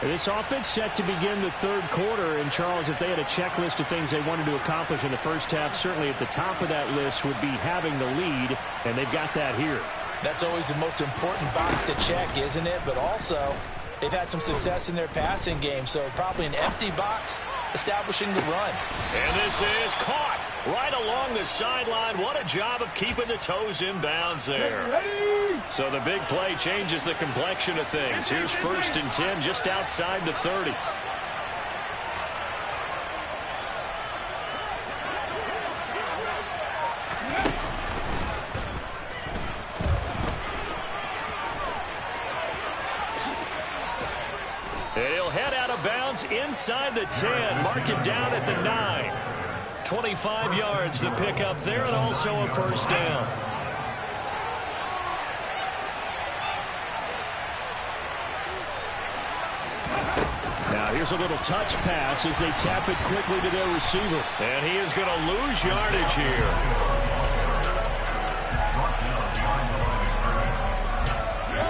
This offense set to begin the 3rd quarter. And, Charles, if they had a checklist of things they wanted to accomplish in the first half, certainly at the top of that list would be having the lead, and they've got that here. That's always the most important box to check, isn't it? But also, they've had some success in their passing game, so probably an empty box establishing the run. And this is caught right along the sideline. What a job of keeping the toes in bounds there. So the big play changes the complexion of things. Here's 1st and 10 just outside the 30. And he'll head out of bounds inside the 10. Mark it down at the 9. 25 yards to pick up there, and also a 1st down. Now here's a little touch pass as they tap it quickly to their receiver. And he is going to lose yardage here.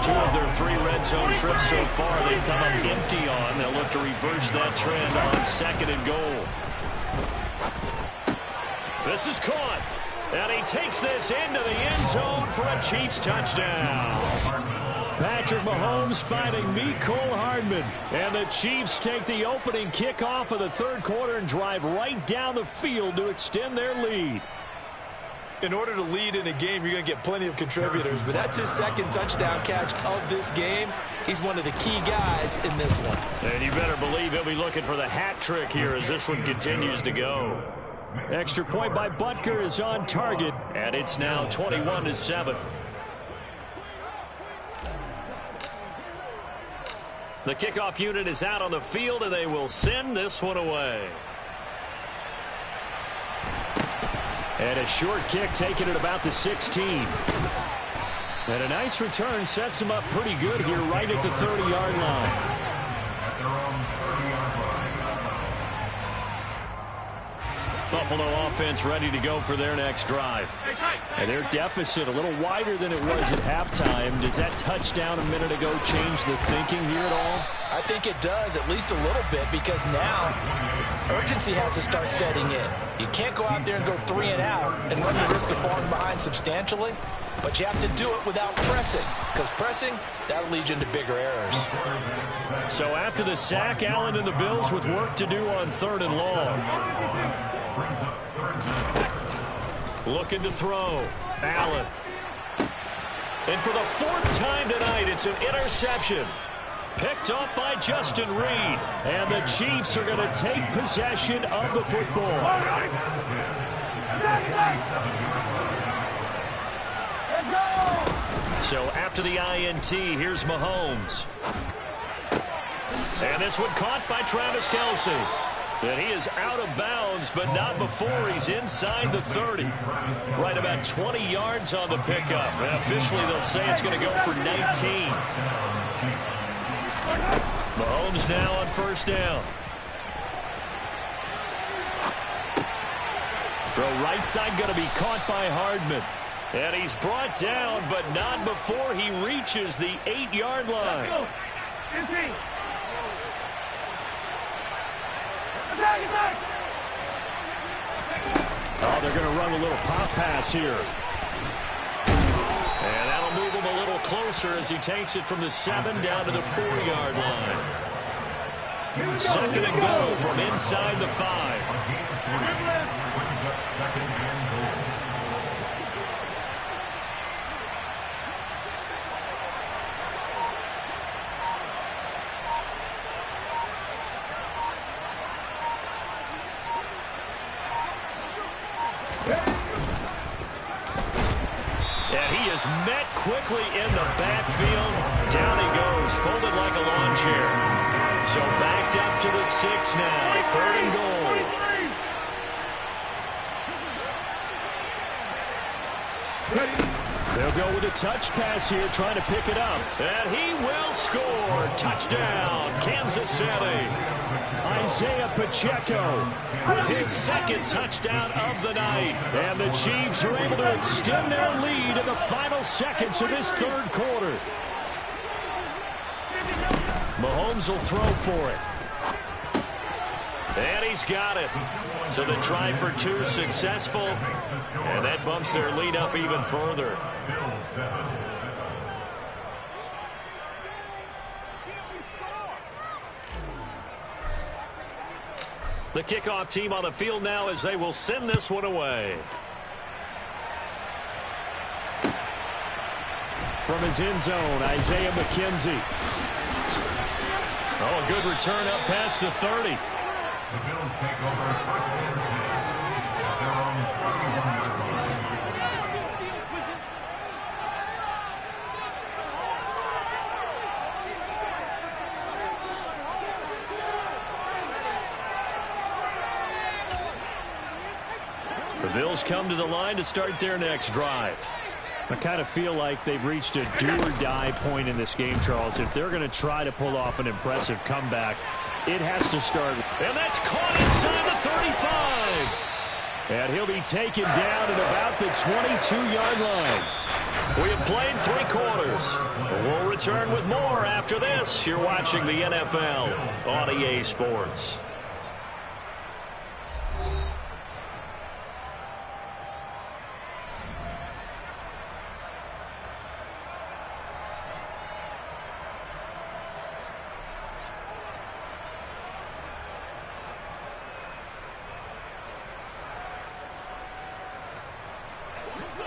2 of their 3 red zone trips so far they've come up empty on. They'll look to reverse that trend on 2nd and goal. This is caught. And he takes this into the end zone for a Chiefs touchdown. Patrick Mahomes finding Mecole Hardman. And the Chiefs take the opening kickoff of the 3rd quarter and drive right down the field to extend their lead. In order to lead in a game, you're going to get plenty of contributors, but that's his 2nd touchdown catch of this game. He's one of the key guys in this one. And you better believe he'll be looking for the hat trick here as this one continues to go. Extra point by Butker is on target, and it's now 21-7. The kickoff unit is out on the field, and they will send this one away. And a short kick taken at about the 16. And a nice return sets him up pretty good here right at the 30-yard line. Buffalo offense ready to go for their next drive. And their deficit a little wider than it was at halftime. Does that touchdown a minute ago change the thinking here at all? I think it does, at least a little bit, because now urgency has to start setting in. You can't go out there and go 3 and out and run the risk of falling behind substantially, but you have to do it without pressing, because pressing, that'll lead you into bigger errors. So after the sack, Allen and the Bills with work to do on 3rd and long. Looking to throw. Allen. And for the fourth time tonight, it's an interception. Picked up by Justin Reed. And the Chiefs are going to take possession of the football. So after the INT, here's Mahomes. And this one caught by Travis Kelce. And he is out of bounds, but not before he's inside the 30. Right about 20 yards on the pickup. And officially, they'll say it's going to go for 19. Mahomes now on first down. Throw right side going to be caught by Hardman. And he's brought down, but not before he reaches the 8-yard line. Oh, they're going to run a little pop pass here. And that'll move him a little closer as he takes it from the 7 down to the 4-yard line. Second and goal from inside the 5. And he is met quickly in the backfield. Down he goes, folded like a lawn chair. So backed up to the 6 now. Third and goal. They'll go with a touch pass here, trying to pick it up. And he will score. Touchdown, Kansas City. Isaiah Pacheco with his second touchdown of the night. And the Chiefs are able to extend their lead in the final seconds of this third quarter. Mahomes will throw for it. And he's got it. So the try for 2 successful. And that bumps their lead up even further. The kickoff team on the field now as they will send this one away. From his end zone, Isaiah McKenzie. Oh, a good return up past the 30. The Bills take over first and 10 at their own 31-yard line. The Bills come to the line to start their next drive. I kind of feel like they've reached a do-or-die point in this game, Charles. If they're going to try to pull off an impressive comeback, it has to start. And that's caught inside the 35. And he'll be taken down at about the 22-yard line. We have played 3 quarters. We'll return with more after this. You're watching the NFL on EA Sports.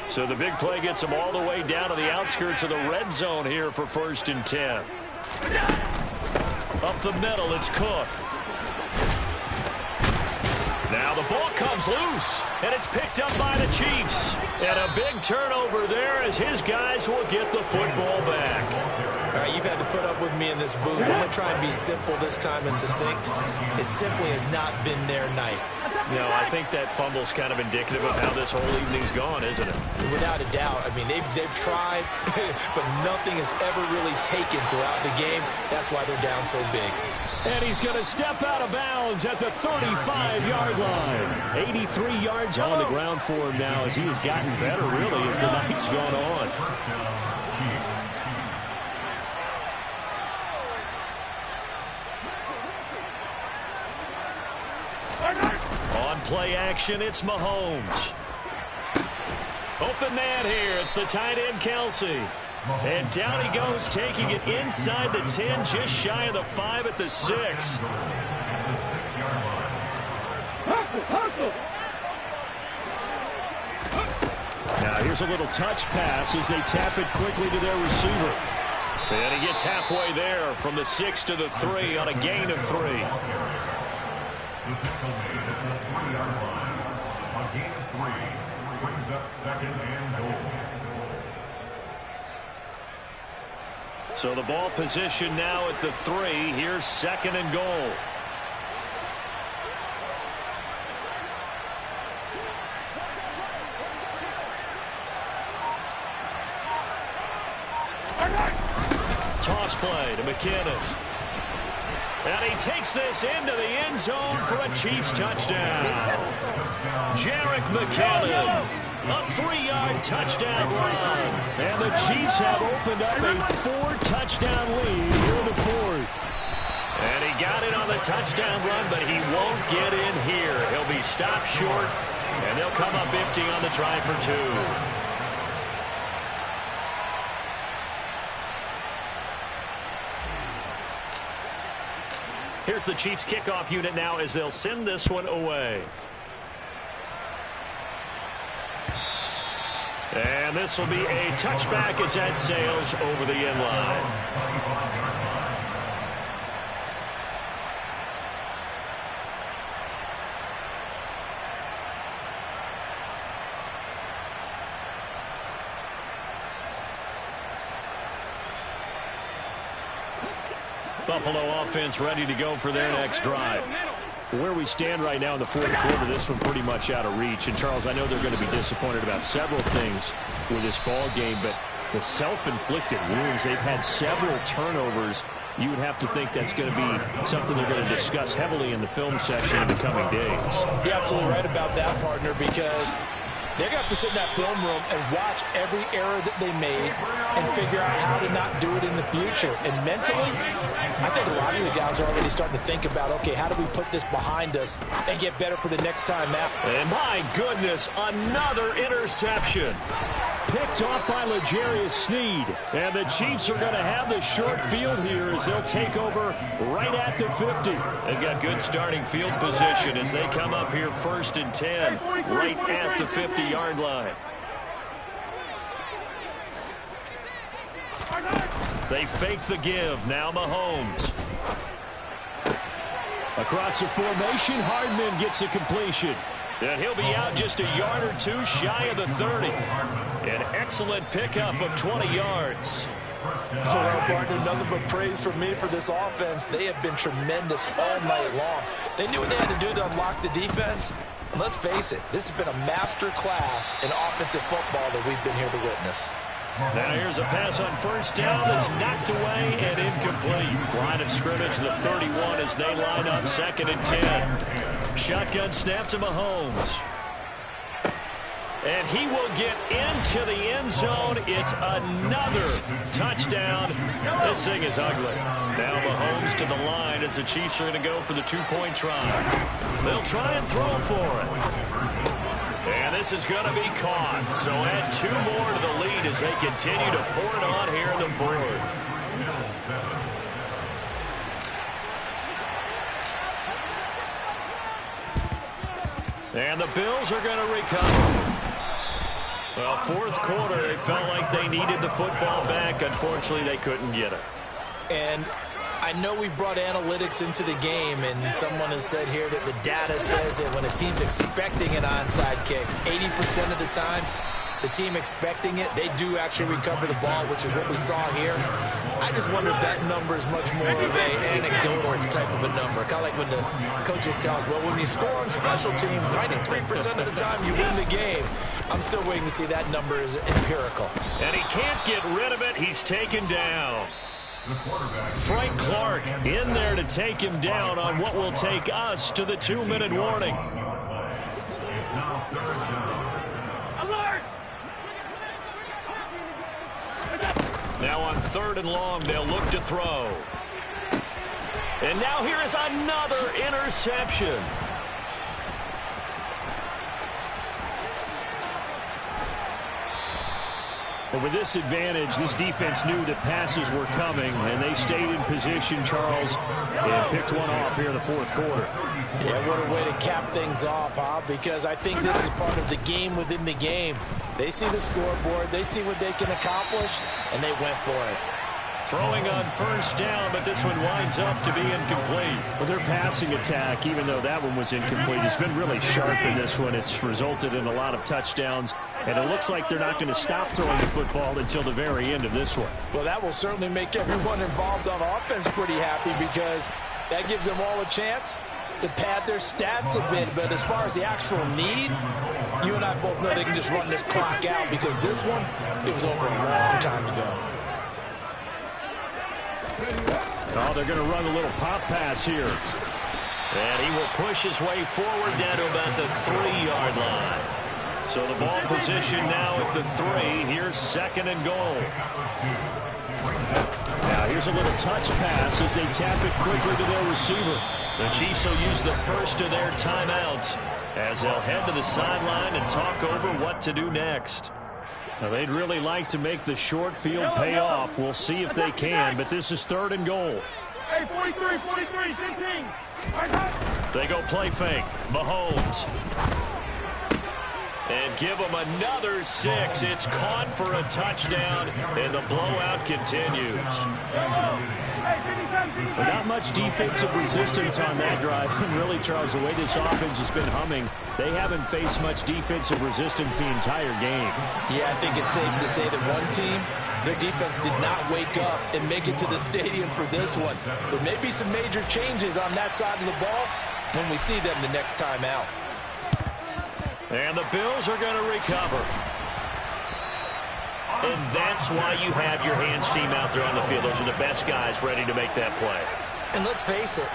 So the big play gets them all the way down to the outskirts of the red zone here for first and 10. Up the middle, it's Cook. Now the ball comes loose, and it's picked up by the Chiefs. And a big turnover there as his guys will get the football back. All right, you've had to put up with me in this booth. I'm going to try and be simple this time and succinct. It simply has not been their night. No, I think that fumble's kind of indicative of how this whole evening's gone, isn't it? Without a doubt. I mean, they've tried, but nothing has ever really taken throughout the game. That's why they're down so big. And he's going to step out of bounds at the 35-yard line. 83 yards on the ground for him now as he has gotten better, really, as the night's gone on. On play action, it's Mahomes. Open man here. It's the tight end, Kelce. And down he goes, taking it inside the 10, just shy of the 5 at the 6. Here's a little touch pass as they tap it quickly to their receiver. And he gets halfway there from the 6 to the 3 on a gain of 3. The tackle made at the 3-yard line. A gain of 3 brings up 2nd and goal. So the ball position now at the 3. Here's 2nd and goal. Toss play to McKinnon. And he takes this into the end zone for a Chiefs touchdown. Jarek McKinnon, a 3-yard touchdown run. And the Chiefs have opened up a 4-touchdown lead here in the 4th. And he got it on the touchdown run, but he won't get in here. He'll be stopped short, and they'll come up empty on the try for 2. Here's the Chiefs kickoff unit now as they'll send this one away. And this will be a touchback as that sails over the end line. Buffalo offense ready to go for their next drive. Where we stand right now in the 4th quarter, this one pretty much out of reach. And, Charles, I know they're going to be disappointed about several things with this ball game, but the self-inflicted wounds, they've had several turnovers. You would have to think that's going to be something they're going to discuss heavily in the film section in the coming days. You're absolutely right about that, partner, because they're going to have to sit in that film room and watch every error that they made and figure out how to not do it in the future. And mentally, I think a lot of the guys are already starting to think about, okay, how do we put this behind us and get better for the next time out? And my goodness, another interception. Picked off by L'Jarius Sneed. And the Chiefs are going to have the short field here as they'll take over right at the 50. They've got good starting field position as they come up here 1st and 10 right at the 50-yard line. They fake the give. Now Mahomes. Across the formation, Hardman gets the completion. And he'll be out just a yard or 2 shy of the 30. An excellent pickup of 20 yards. Well, partner, nothing but praise from me for this offense. They have been tremendous all night long. They knew what they had to do to unlock the defense. And let's face it, this has been a master class in offensive football that we've been here to witness. Now here's a pass on 1st down that's knocked away and incomplete. Line of scrimmage, the 31 as they line up 2nd and 10. Shotgun snap to Mahomes. And he will get into the end zone. It's another touchdown. This thing is ugly. Now Mahomes to the line as the Chiefs are going to go for the 2-point try. They'll try and throw for it. And this is going to be caught. So add 2 more to the lead as they continue to pour it on here in the 4th. And the Bills are going to recover. Well, 4th quarter, they felt like they needed the football back. Unfortunately, they couldn't get it. And I know we brought analytics into the game, and someone has said here that the data says that when a team's expecting an onside kick, 80% of the time, the team expecting it, they do actually recover the ball, which is what we saw here. I just wonder if that number is much more of an anecdotal type of a number. Kind of like when the coaches tell us, well, when you score on special teams, 93% of the time you win the game. I'm still waiting to see that number is empirical. And he can't get rid of it. He's taken down. Frank Clark in there to take him down on what will take us to the 2-minute warning. Now on 3rd and long, they'll look to throw. And now here is another interception. But with this advantage, this defense knew that passes were coming, and they stayed in position, Charles, and picked one off here in the fourth quarter. Yeah, what a way to cap things off, huh? Because I think this is part of the game within the game. They see the scoreboard, they see what they can accomplish, and they went for it. Throwing on first down, but this one winds up to be incomplete. Well, their passing attack, even though that one was incomplete, has been really sharp in this one. It's resulted in a lot of touchdowns, and it looks like they're not going to stop throwing the football until the very end of this one. Well, that will certainly make everyone involved on offense pretty happy because that gives them all a chance to pad their stats a bit. But as far as the actual need, you and I both know they can just run this clock out because this one, it was over a long time ago. Oh, they're going to run a little pop pass here. And he will push his way forward down to about the 3-yard line. So the ball position now at the 3. Here's second and goal. Now here's a little touch pass as they tap it quickly to their receiver. The Chiefs will use the first of their timeouts as they'll head to the sideline and talk over what to do next. Now, they'd really like to make the short field pay off. We'll see if they can, but this is third and goal. Hey, 43, 16. They go play fake. Mahomes. And give them another 6. It's caught for a touchdown, and the blowout continues. But not much defensive resistance on that drive. And really, Charles, the way this offense has been humming, they haven't faced much defensive resistance the entire game. Yeah, I think it's safe to say that one team, their defense did not wake up and make it to the stadium for this one. There may be some major changes on that side of the ball when we see them the next time out. And the Bills are going to recover. And that's why you have your hands team out there on the field. Those are the best guys ready to make that play. And let's face it,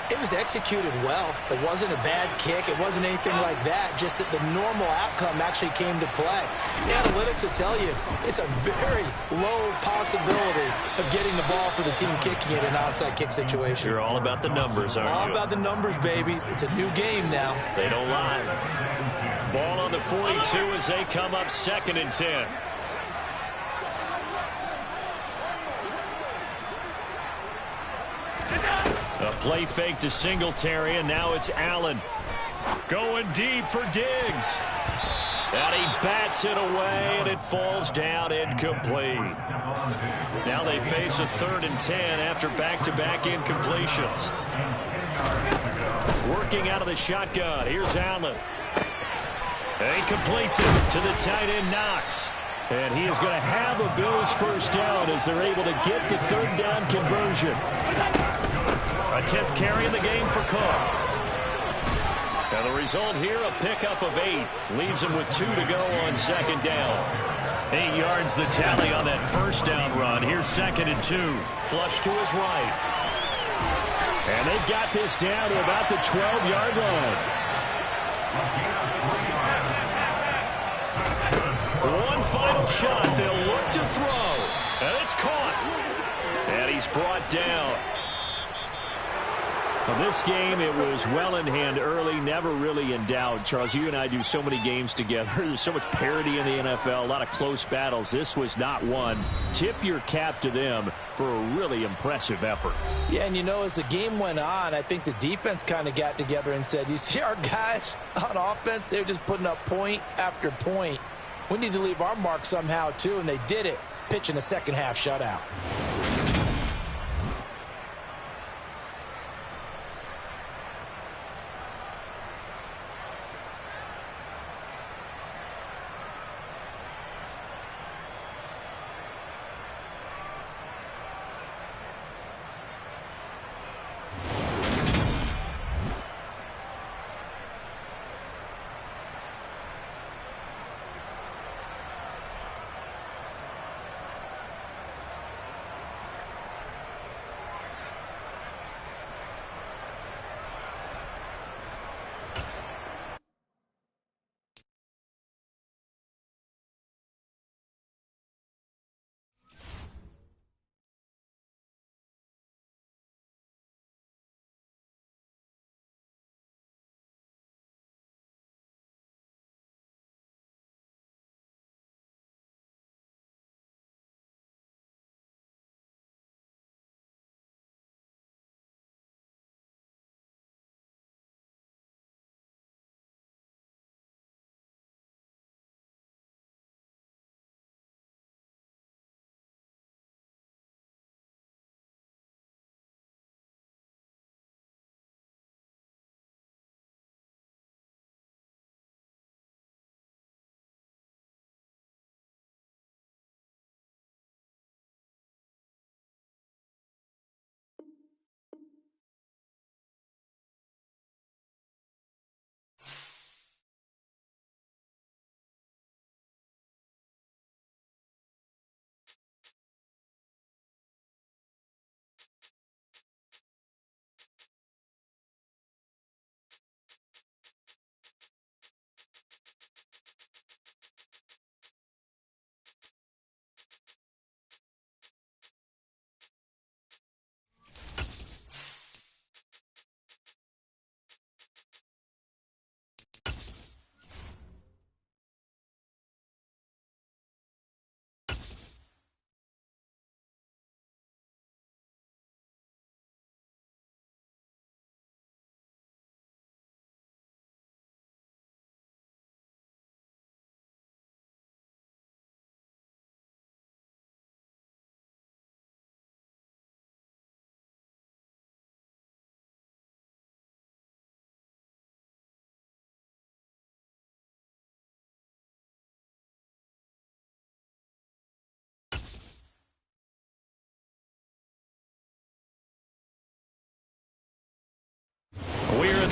it was executed well. It wasn't a bad kick. It wasn't anything like that. Just that the normal outcome actually came to play. The analytics will tell you it's a very low possibility of getting the ball for the team kicking it in an onside kick situation. You're all about the numbers, aren't you? All about the numbers, baby. It's a new game now. They don't lie. Ball on the 42 as they come up second and 10. A play fake to Singletary, and now it's Allen. Going deep for Diggs. And he bats it away, and it falls down incomplete. Now they face a 3rd and 10 after back-to-back incompletions. Working out of the shotgun. Here's Allen. And he completes it to the tight end, Knox. And he is going to have a Bills first down as they're able to get the 3rd down conversion. A 10th carry in the game for Cook. Now the result here, a pickup of 8. Leaves him with 2 to go on second down. 8 yards the tally on that first down run. Here's second and 2. Flush to his right. And they've got this down to about the 12-yard line. One final shot. They'll look to throw. And it's caught. And he's brought down. Well, this game, it was well in hand early, never really in doubt. Charles, you and I do so many games together. There's so much parity in the NFL, a lot of close battles. This was not one. Tip your cap to them for a really impressive effort. Yeah, and you know, as the game went on, I think the defense kind of got together and said, you see our guys on offense, they're just putting up point after point. We need to leave our mark somehow, too, and they did it, pitching a second-half shutout.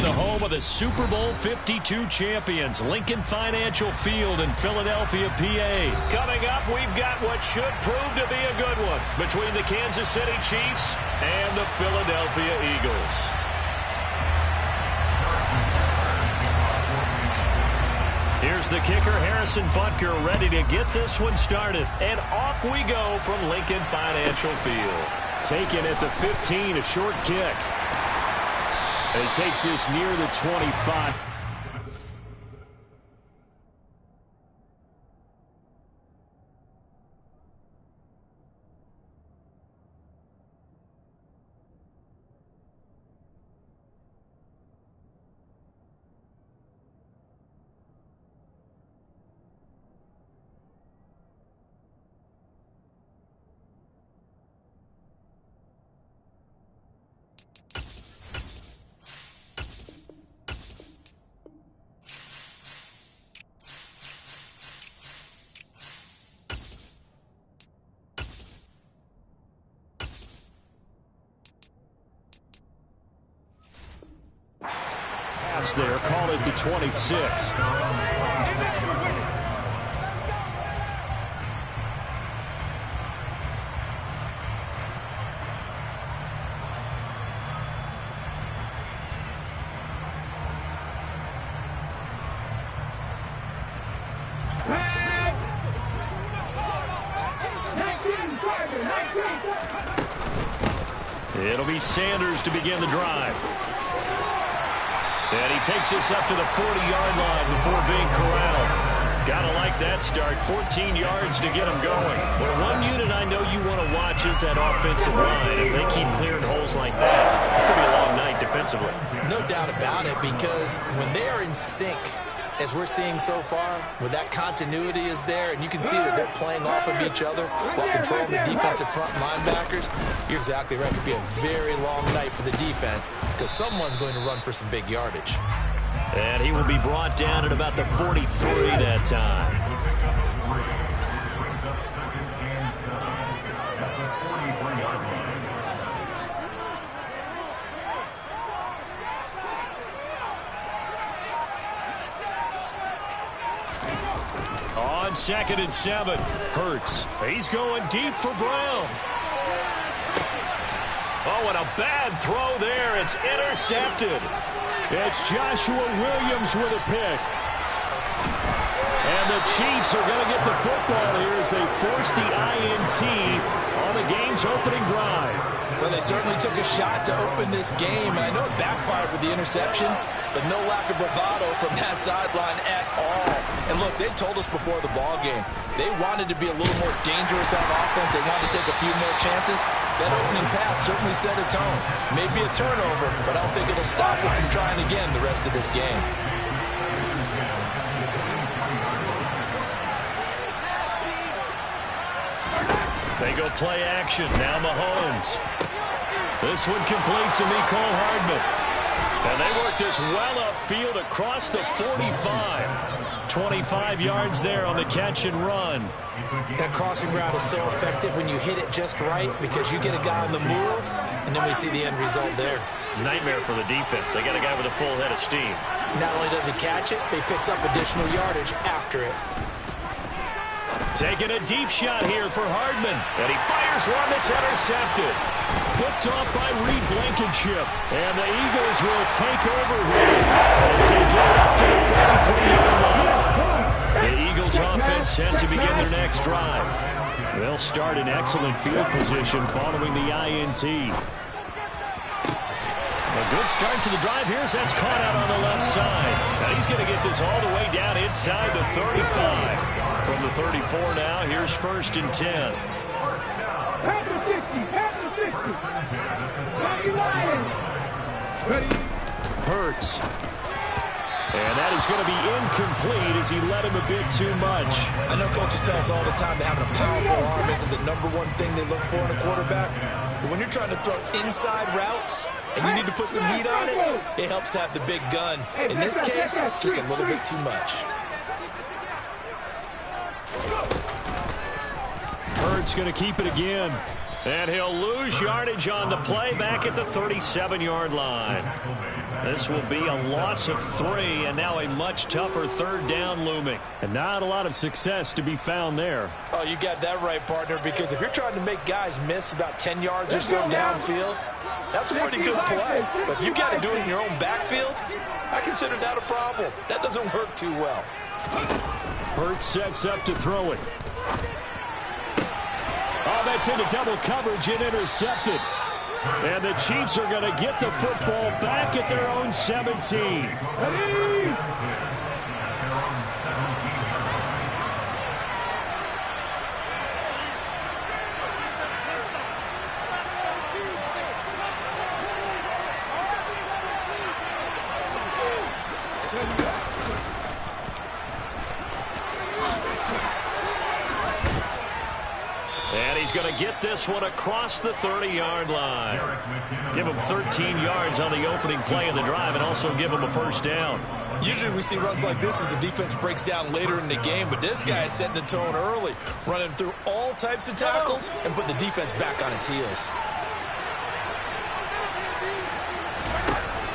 the home of the Super Bowl 52 champions, Lincoln Financial Field in Philadelphia, PA. Coming up, we've got what should prove to be a good one between the Kansas City Chiefs and the Philadelphia Eagles. Here's the kicker, Harrison Butker, ready to get this one started. And off we go from Lincoln Financial Field. Taken at the 15, a short kick. And he takes this near the 25. There, call it the 26. It'll be Sanders to begin the drive. And he takes this up to the 40-yard line before being corralled. Gotta like that start. 14 yards to get him going. Well, one unit I know you want to watch is that offensive line. If they keep clearing holes like that, it could be a long night defensively. No doubt about it, because when they are in sync, as we're seeing so far, where that continuity is there, and you can see that they're playing off of each other while controlling the defensive front linebackers, you're exactly right. It could be a very long night for the defense because someone's going to run for some big yardage. And he will be brought down at about the 43 that time. On 2nd and 7, Hurts. He's going deep for Brown. Oh, and a bad throw there. It's intercepted. It's Joshua Williams with a pick. And the Chiefs are going to get the football here as they force the INT on the game's opening drive. Well, they certainly took a shot to open this game, and I know it backfired with the interception, but no lack of bravado from that sideline at all. And look, they told us before the ball game, they wanted to be a little more dangerous on offense. They wanted to take a few more chances. That opening pass certainly set a tone. Maybe a turnover, but I don't think it'll stop them from trying again the rest of this game. They go play action. Now Mahomes. This one complete to Mecole Hardman. And they work this well upfield across the 45. 25 yards there on the catch and run. That crossing route is so effective when you hit it just right because you get a guy on the move, and then we see the end result there. It's a nightmare for the defense. They got a guy with a full head of steam. Not only does he catch it, but he picks up additional yardage after it. Taking a deep shot here for Hardman. And he fires one that's intercepted. Picked off by Reed Blankenship. And the Eagles will take over here as they get up to the 43-yard line. The Eagles offense set to begin their next drive. They'll start in excellent field position following the INT. A good start to the drive here as that's caught out on the left side. Now he's going to get this all the way down inside the 35. From the 34 now, here's 1st and 10. Hurts. And that is going to be incomplete as he led him a bit too much. I know coaches tell us all the time that having a powerful arm isn't the #1 thing they look for in a quarterback. But when you're trying to throw inside routes and you need to put some heat on it, it helps have the big gun. In this case, just a little bit too much. Hurts going to keep it again. And he'll lose yardage on the play back at the 37-yard line. This will be a loss of 3, and now a much tougher third down looming. And not a lot of success to be found there. Oh, you got that right, partner, because if you're trying to make guys miss about 10 yards or so downfield, that's a pretty good play. But if you got to do it in your own backfield, I consider that a problem. That doesn't work too well. Hurts sets up to throw it. Oh, that's into double coverage and intercepted. And the Chiefs are going to get the football back at their own 17. He's going to get this one across the 30-yard line. Give him 13 yards on the opening play of the drive and also give him a first down. Usually we see runs like this as the defense breaks down later in the game, but this guy is setting the tone early, running through all types of tackles and putting the defense back on its heels.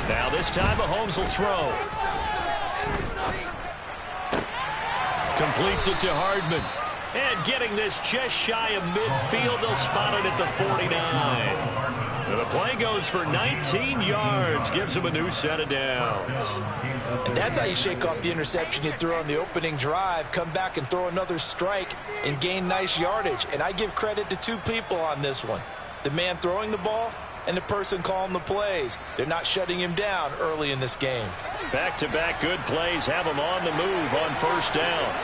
Now this time Mahomes will throw. Completes it to Hardman. And getting this just shy of midfield, they'll spot it at the 49. And the play goes for 19 yards, gives him a new set of downs. And that's how you shake off the interception you threw on the opening drive, come back and throw another strike and gain nice yardage. And I give credit to two people on this one. The man throwing the ball and the person calling the plays. They're not shutting him down early in this game. Back-to-back good plays have him on the move on first down.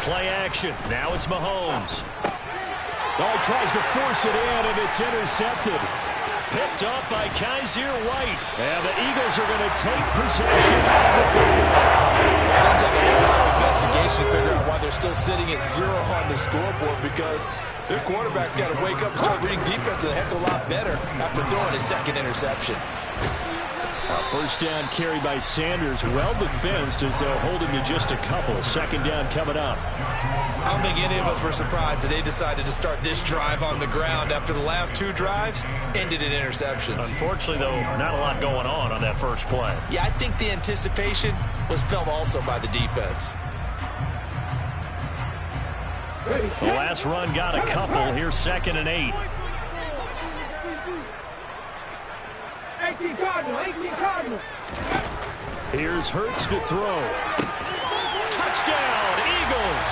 Play action. Now it's Mahomes. Oh, he tries to force it in, and it's intercepted. Picked up by Kaiser White. And the Eagles are going to take possession of the football. It'll take a lot of investigation to figure out why they're still sitting at 0 on the scoreboard, because their quarterback's got to wake up and start reading defense a heck of a lot better after throwing his second interception. First down carry by Sanders, well defensed as they'll hold him to just a couple. Second down coming up. I don't think any of us were surprised that they decided to start this drive on the ground after the last two drives ended in interceptions. Unfortunately, though, not a lot going on that first play. Yeah, I think the anticipation was felt also by the defense. The last run got a couple. Here's 2nd and 8. 18 Cardinals. Here's Hurts to throw. Touchdown, Eagles.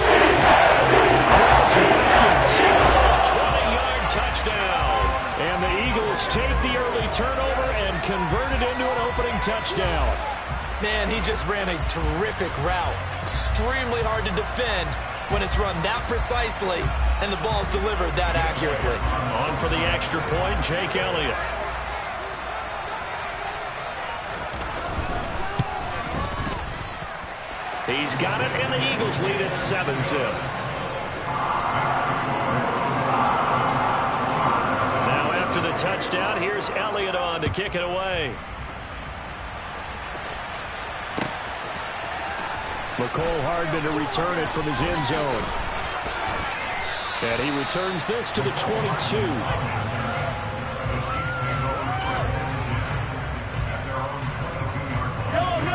20-yard touchdown. And the Eagles take the early turnover and convert it into an opening touchdown. Man, he just ran a terrific route. Extremely hard to defend when it's run that precisely and the ball's delivered that accurately. On for the extra point, Jake Elliott. He's got it, and the Eagles lead at 7-0. Now after the touchdown, here's Elliott on to kick it away. McCole Hardman to return it from his end zone. And he returns this to the 22.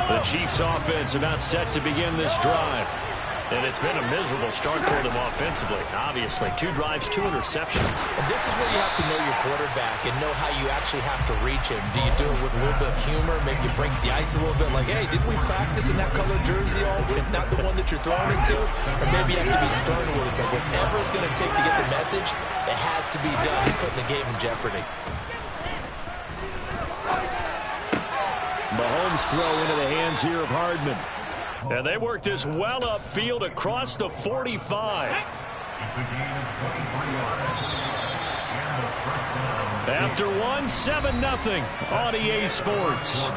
The Chiefs offense about set to begin this drive. And it's been a miserable start for them offensively. Obviously, 2 drives, 2 interceptions. And this is where you have to know your quarterback and know how you actually have to reach him. Do you do it with a little bit of humor? Maybe you break the ice a little bit like, hey, didn't we practice in that color jersey all week? Not the one that you're throwing it to? Or maybe you have to be stern a little bit. Whatever it's going to take to get the message, it has to be done. He's putting the game in jeopardy. Mahomes throw into the hands here of Hardman. And they work this well upfield across the 45. After 1, 7-0 on EA Sports.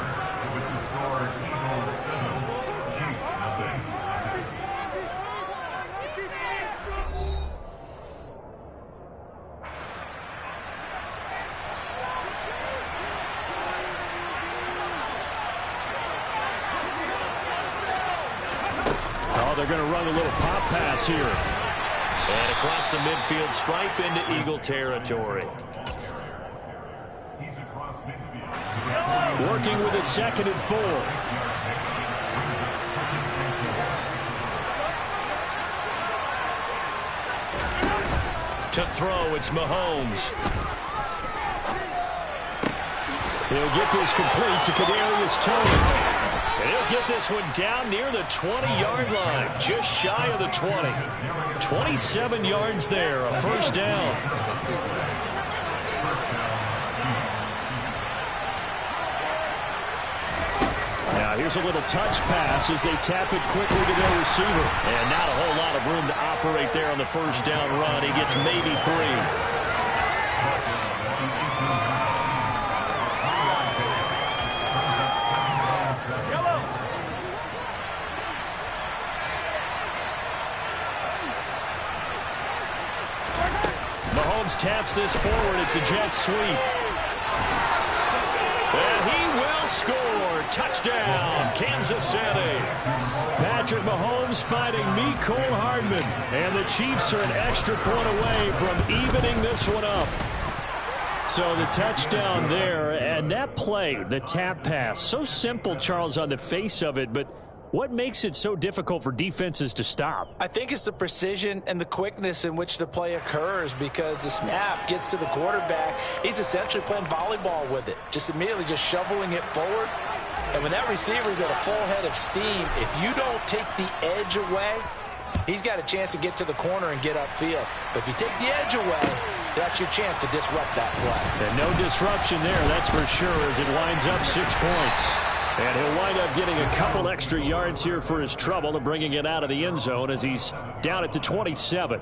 They're going to run a little pop pass here. And across the midfield stripe into Eagle territory. Working with a 2nd and 4. To throw, it's Mahomes. He'll get this complete to Kadarius Toney. And he'll get this one down near the 20-yard line, just shy of the 20. 27 yards there, a first down. Now here's a little touch pass as they tap it quickly to their receiver. And not a whole lot of room to operate there on the first down run. He gets maybe 3. Mahomes taps this forward. It's a jet sweep. And he will score. Touchdown, Kansas City. Patrick Mahomes finding Mecole Hardman. And the Chiefs are an extra point away from evening this one up. So the touchdown there, and that play, the tap pass, so simple, Charles, on the face of it, but what makes it so difficult for defenses to stop? I think it's the precision and the quickness in which the play occurs, because the snap gets to the quarterback. He's essentially playing volleyball with it, just immediately just shoveling it forward. And when that receiver is at a full head of steam, if you don't take the edge away, he's got a chance to get to the corner and get upfield. But if you take the edge away, that's your chance to disrupt that play. And no disruption there, that's for sure, as it winds up 6 points. And he'll wind up getting a couple extra yards here for his trouble and bringing it out of the end zone as he's down at the 27.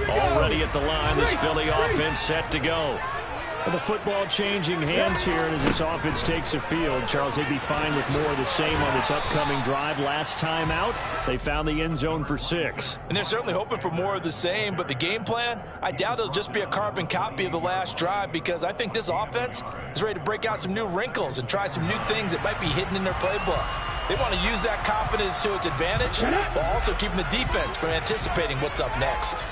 Already at the line, this Philly offense set to go. Well, the football changing hands here, and as this offense takes the field, Charles, they'd be fine with more of the same on this upcoming drive. Last time out, they found the end zone for 6. And they're certainly hoping for more of the same, but the game plan, I doubt it'll just be a carbon copy of the last drive, because I think this offense is ready to break out some new wrinkles and try some new things that might be hidden in their playbook. They want to use that confidence to its advantage, while also keeping the defense from anticipating what's up next.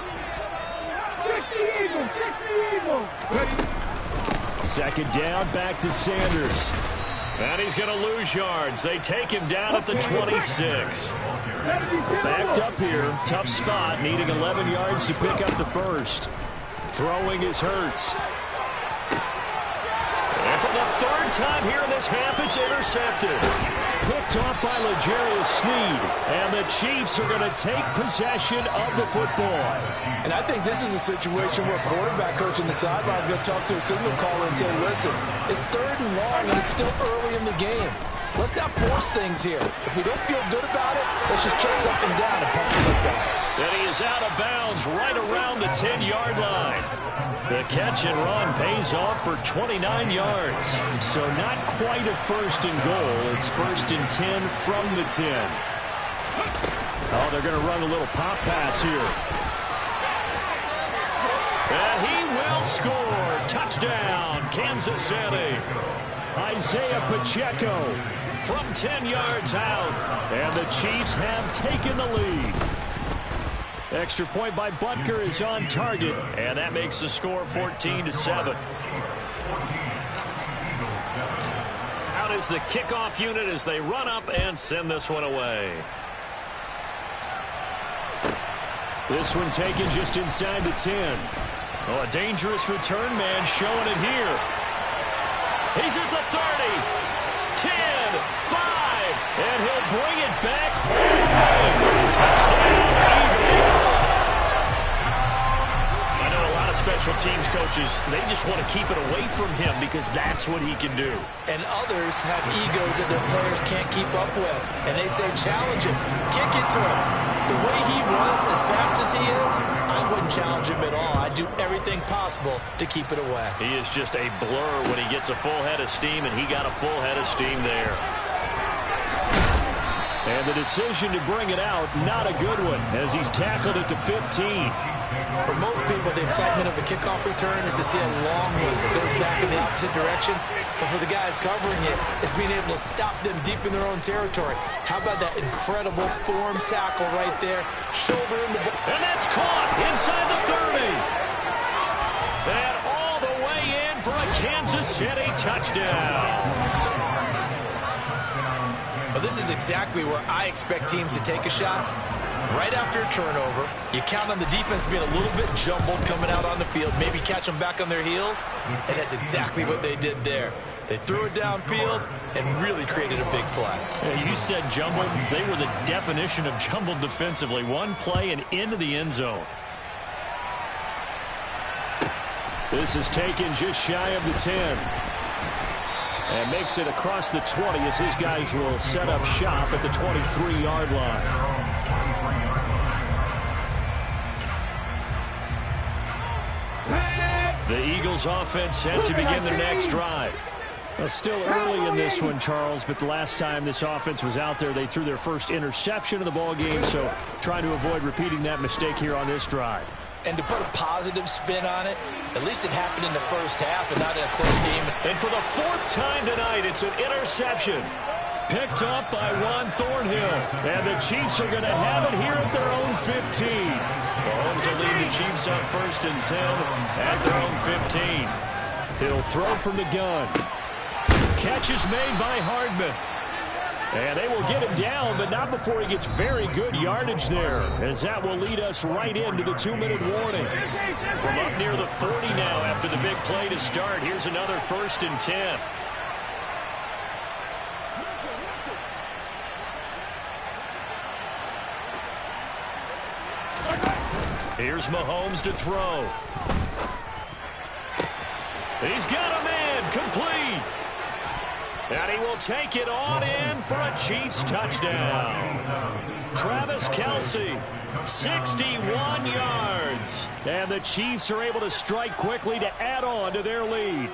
2nd down, back to Sanders. And he's going to lose yards. They take him down at the 26. Backed up here, tough spot, needing 11 yards to pick up the first. Throwing is Hurts. And for the 3rd time here in this half, it's intercepted. Picked off by L'Jarius Sneed. And the Chiefs are going to take possession of the football. And I think this is a situation where quarterback coach on the sideline is going to talk to a signal caller and say, listen, it's 3rd and long and it's still early in the game. Let's not force things here. If we don't feel good about it, let's just check something down and pump it back. And he is out of bounds right around the 10-yard line. The catch and run pays off for 29 yards. So not quite a 1st and goal. It's 1st and 10 from the 10. Oh, they're going to run a little pop pass here. And he will score. Touchdown, Kansas City. Isaiah Pacheco from 10 yards out. And the Chiefs have taken the lead. Extra point by Butker is on target. And that makes the score 14-7. Out is the kickoff unit as they run up and send this one away. This one taken just inside the 10. Oh, a dangerous return man showing it here. He's at the 30, 10, 5, and he'll bring it back. Touchdown, Eagles. I know a lot of special teams coaches, they just want to keep it away from him because that's what he can do. And others have egos that their players can't keep up with. And they say, challenge him, kick it to him. The way he runs as fast as he is, I wouldn't challenge him at all. I'd do everything possible to keep it away. He is just a blur when he gets a full head of steam, and he got a full head of steam there. And the decision to bring it out, not a good one, as he's tackled at the 15. For most people, the excitement of a kickoff return is to see a long one that goes back in the opposite direction. But for the guys covering it, it's being able to stop them deep in their own territory. How about that incredible form tackle right there? Shoulder in the ball. And that's caught inside the 30. And all the way in for a Kansas City touchdown. Well, this is exactly where I expect teams to take a shot. Right after a turnover, you count on the defense being a little bit jumbled coming out on the field, maybe catch them back on their heels, and that's exactly what they did there. They threw it downfield and really created a big play. You said jumbled. They were the definition of jumbled defensively. One play and into the end zone. This is taken just shy of the 10. And makes it across the 20 as his guys will set up shop at the 23-yard line. The Eagles offense set to begin their next drive. Well, still early in this one, Charles, but the last time this offense was out there, they threw their first interception of the ball game, so trying to avoid repeating that mistake here on this drive. And to put a positive spin on it, at least it happened in the first half and not in a close game. And for the fourth time tonight, it's an interception. Picked up by Juan Thornhill. And the Chiefs are going to have it here at their own 15. Mahomes will lead the Chiefs up 1st and 10 at their own 15. He'll throw from the gun. Catch is made by Hardman. And they will get him down, but not before he gets very good yardage there, as that will lead us right into the 2-minute warning. From up near the 40 now after the big play to start, here's another 1st and 10. Here's Mahomes to throw. He's got a man, complete. And he will take it on in for a Chiefs touchdown. Travis Kelce, 61 yards. And the Chiefs are able to strike quickly to add on to their lead.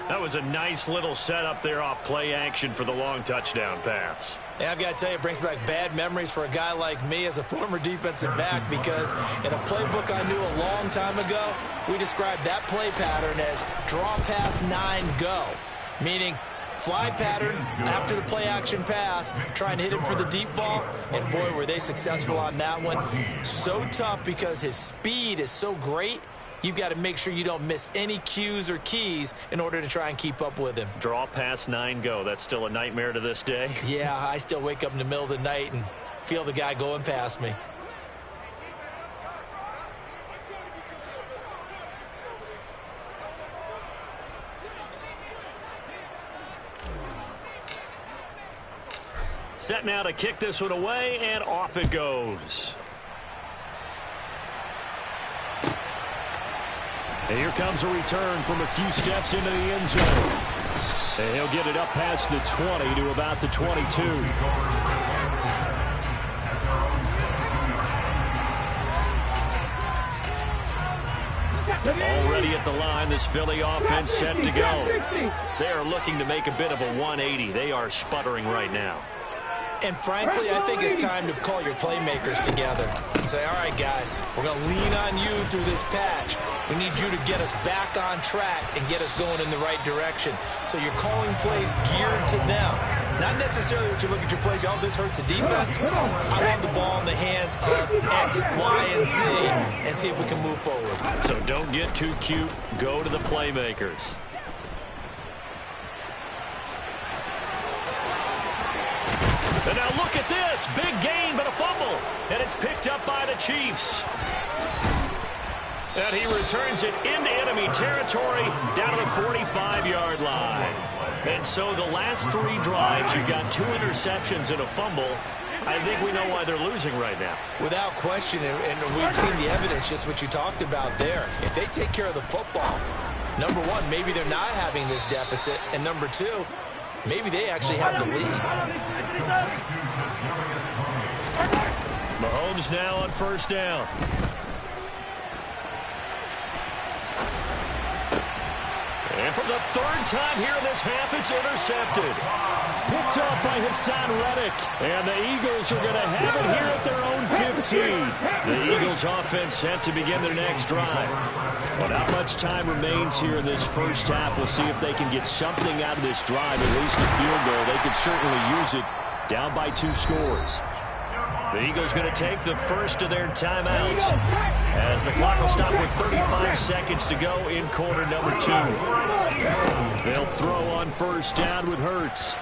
That was a nice little setup there off play action for the long touchdown pass. Yeah, I've got to tell you, it brings back bad memories for a guy like me as a former defensive back, because in a playbook I knew a long time ago, we described that play pattern as draw pass 9 go, meaning fly pattern after the play action pass, trying to hit him for the deep ball, and boy, were they successful on that one. So tough because his speed is so great, you've got to make sure you don't miss any cues or keys in order to try and keep up with him. Draw pass 9 go. That's still a nightmare to this day. Yeah, I still wake up in the middle of the night and feel the guy going past me. Set now to kick this one away, and off it goes. And here comes a return from a few steps into the end zone. And he'll get it up past the 20 to about the 22. Already at the line, this Philly offense set to go. They are looking to make a bit of a 180. They are sputtering right now. And frankly, I think it's time to call your playmakers together and say, all right, guys, we're going to lean on you through this patch. We need you to get us back on track and get us going in the right direction. So you're calling plays geared to them. Not necessarily what you look at your plays, oh, this hurts the defense. I want the ball in the hands of X, Y, and Z and see if we can move forward. So don't get too cute. Go to the playmakers. And now look at this. Big gain, but a fumble. And it's picked up by the Chiefs. And he returns it into enemy territory down to the 45-yard line. And so the last 3 drives, you got 2 interceptions and a fumble. I think we know why they're losing right now. Without question, and we've seen the evidence, just what you talked about there. If they take care of the football, number one, maybe they're not having this deficit. And number two, maybe they actually have the lead. Mahomes now on 1st down. And for the third time here in this half, it's intercepted. Picked off by Hassan Reddick. And the Eagles are going to have it here at their own 15. The Eagles offense set to begin their next drive. Well, not much time remains here in this first half. We'll see if they can get something out of this drive, at least a field goal. They could certainly use it, down by 2 scores. The Eagles going to take the first of their timeouts as the clock will stop with 35 seconds to go in quarter number 2. They'll throw on first down with Hurts.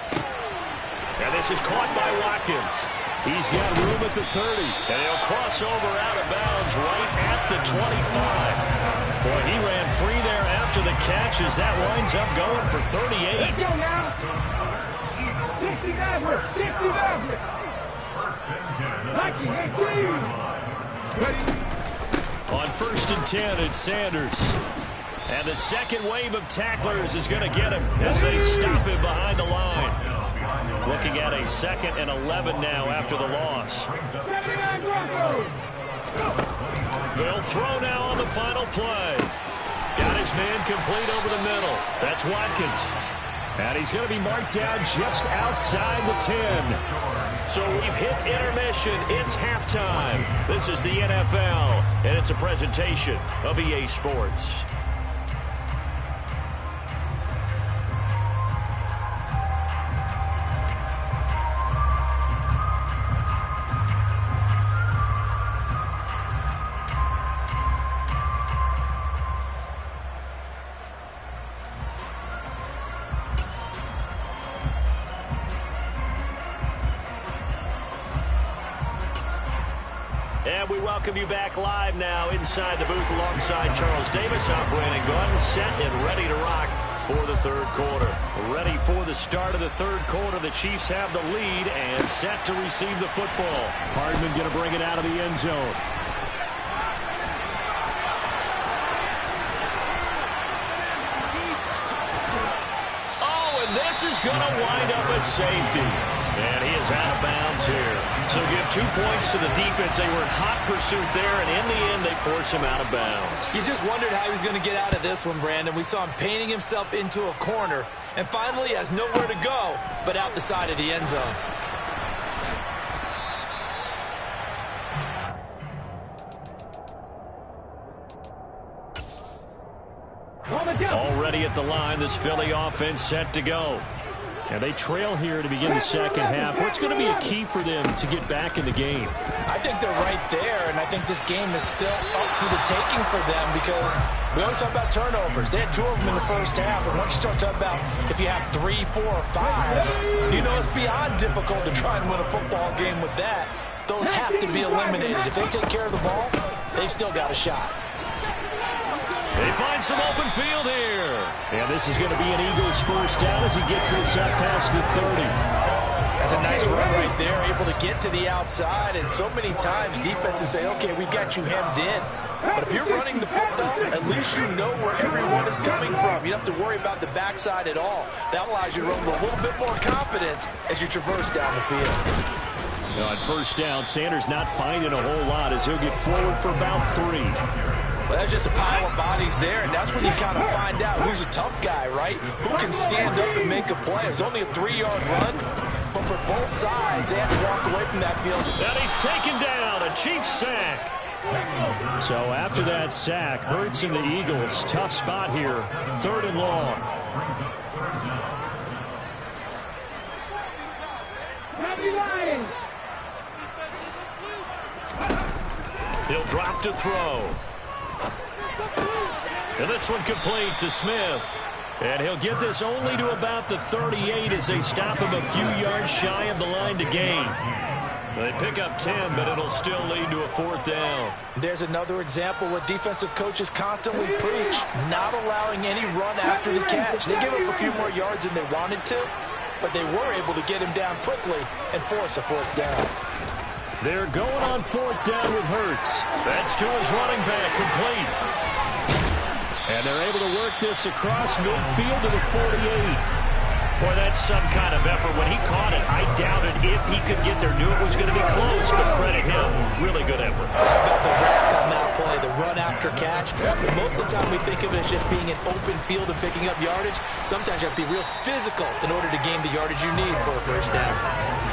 And this is caught by Watkins. He's got room at the 30. And he'll cross over out of bounds right at the 25. Boy, he ran free there after the catch as that winds up going for 38. Let's go now. 60 Maverick. 60 Maverick. On first and 10, it's Sanders. And the second wave of tacklers is going to get him as they stop him behind the line. Looking at a 2nd and 11 now after the loss. They'll throw now on the final play. Got his man complete over the middle. That's Watkins. And he's going to be marked down just outside the 10. So we've hit intermission. It's halftime. This is the NFL, and it's a presentation of EA Sports. And we welcome you back live now inside the booth alongside Charles Davis. I'm Brandon Gunn, set and ready to rock for the third quarter. Ready for the start of the third quarter. The Chiefs have the lead and set to receive the football. Hardman going to bring it out of the end zone. Oh, and this is going to wind up a safety. And he is out of bounds here. So give 2 points to the defense. They were in hot pursuit there, and in the end, they force him out of bounds. You just wondered how he was going to get out of this one, Brandon. We saw him painting himself into a corner, and finally has nowhere to go but out the side of the end zone. Already at the line, this Philly offense set to go. And they trail here to begin the second half. What's going to be a key for them to get back in the game? I think they're right there, and I think this game is still up for the taking for them because we always talk about turnovers. They had 2 of them in the first half, and once you start talking about if you have 3, 4, or 5, you know it's beyond difficult to try and win a football game with that. Those have to be eliminated. If they take care of the ball, they've still got a shot. They find some open field here. And this is going to be an Eagles first down as he gets this up past the 30. That's a nice run right there, able to get to the outside. And so many times defenses say, okay, we got you hemmed in. But if you're running the football, at least you know where everyone is coming from. You don't have to worry about the backside at all. That allows you to run with a little bit more confidence as you traverse down the field. Now on first down, Sanders not finding a whole lot as he'll get forward for about 3. Well, that's just a pile of bodies there, and that's when you kind of find out who's a tough guy, right? Who can stand up and make a play. It's only a 3-yard run, but for both sides, they have to walk away from that field. And he's taken down, a Chiefs sack. So after that sack, Hurts and the Eagles, tough spot here, 3rd and long. He'll drop to throw. And this one complete to Smith. And he'll get this only to about the 38 as they stop him a few yards shy of the line to gain. They pick up 10, but it'll still lead to a 4th down. There's another example what defensive coaches constantly preach, not allowing any run after the catch. They give up a few more yards than they wanted to, but they were able to get him down quickly and force a 4th down. They're going on 4th down with Hurts. That's to his running back, complete. And they're able to work this across midfield to the 48. Boy, that's some kind of effort. When he caught it, I doubted if he could get there. Knew it was going to be close, but credit him. Really good effort. How about the rack on that play, the run after catch. But most of the time we think of it as just being an open field and picking up yardage. Sometimes you have to be real physical in order to gain the yardage you need for a first down.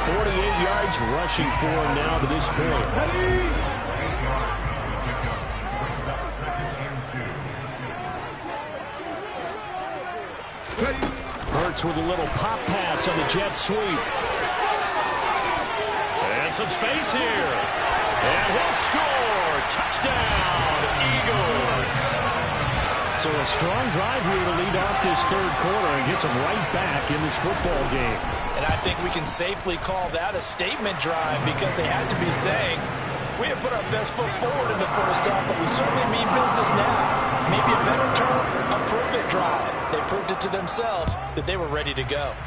48 yards rushing for him now to this point. Hurts with a little pop pass on the jet sweep. And some space here. And he'll score. Touchdown, Eagles. So a strong drive here to lead off this third quarter and gets them right back in this football game. And I think we can safely call that a statement drive because they had to be saying, we have put our best foot forward in the first half, but we certainly mean business now. Maybe a better term, a prove-it drive. They proved it to themselves that they were ready to go.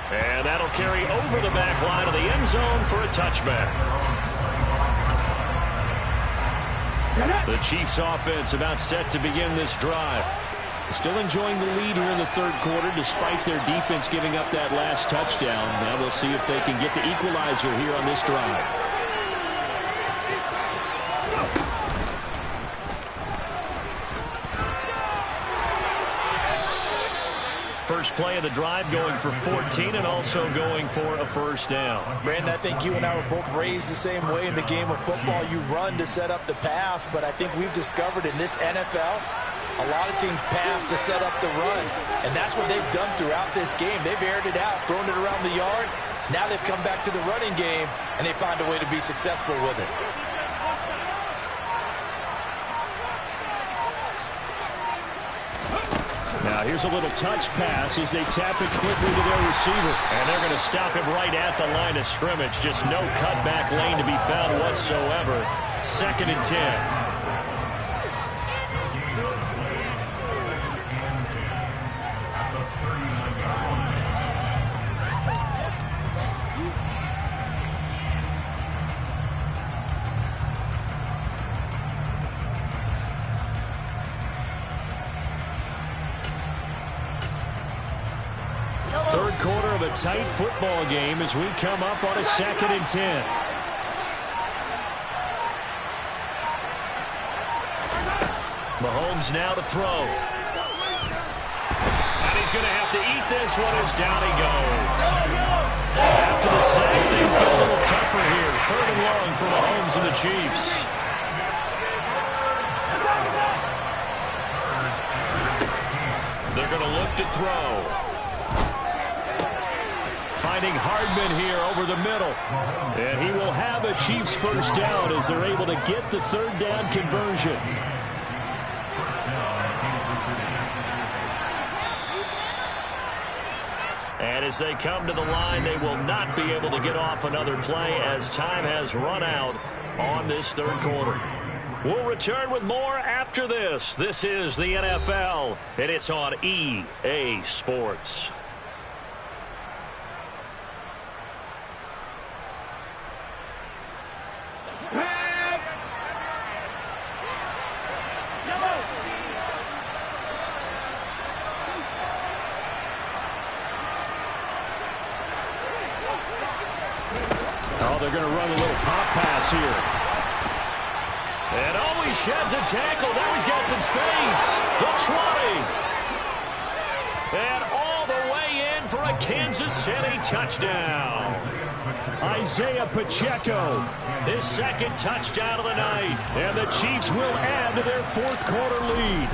And that'll carry over the back line of the end zone for a touchback. The Chiefs offense about set to begin this drive. Still enjoying the lead here in the third quarter despite their defense giving up that last touchdown. Now we'll see if they can get the equalizer here on this drive. First play of the drive going for 14 and also going for a first down. Brandon, I think you and I were both raised the same way in the game of football. You run to set up the pass, but I think we've discovered in this NFL, a lot of teams pass to set up the run, and that's what they've done throughout this game. They've aired it out, thrown it around the yard. Now they've come back to the running game, and they find a way to be successful with it. Now here's a little touch pass as they tap it quickly to their receiver. And they're going to stop him right at the line of scrimmage. Just no cutback lane to be found whatsoever. 2nd and 10. Third quarter of a tight football game as we come up on a 2nd and 10. Mahomes now to throw. And he's going to have to eat this one as down he goes. After the sack, things get a little tougher here. 3rd and long for Mahomes and the Chiefs. They're going to look to throw. Finding Hardman here over the middle. And he will have a Chiefs first down as they're able to get the 3rd down conversion. And as they come to the line, they will not be able to get off another play as time has run out on this third quarter. We'll return with more after this. This is the NFL, and it's on EA Sports. Oh, they're going to run a little pop pass here. And oh, he sheds a tackle. Now he's got some space. The 20. And all the way in for a Kansas City touchdown. Isaiah Pacheco, his 2nd touchdown of the night. And the Chiefs will add to their 4th quarter lead.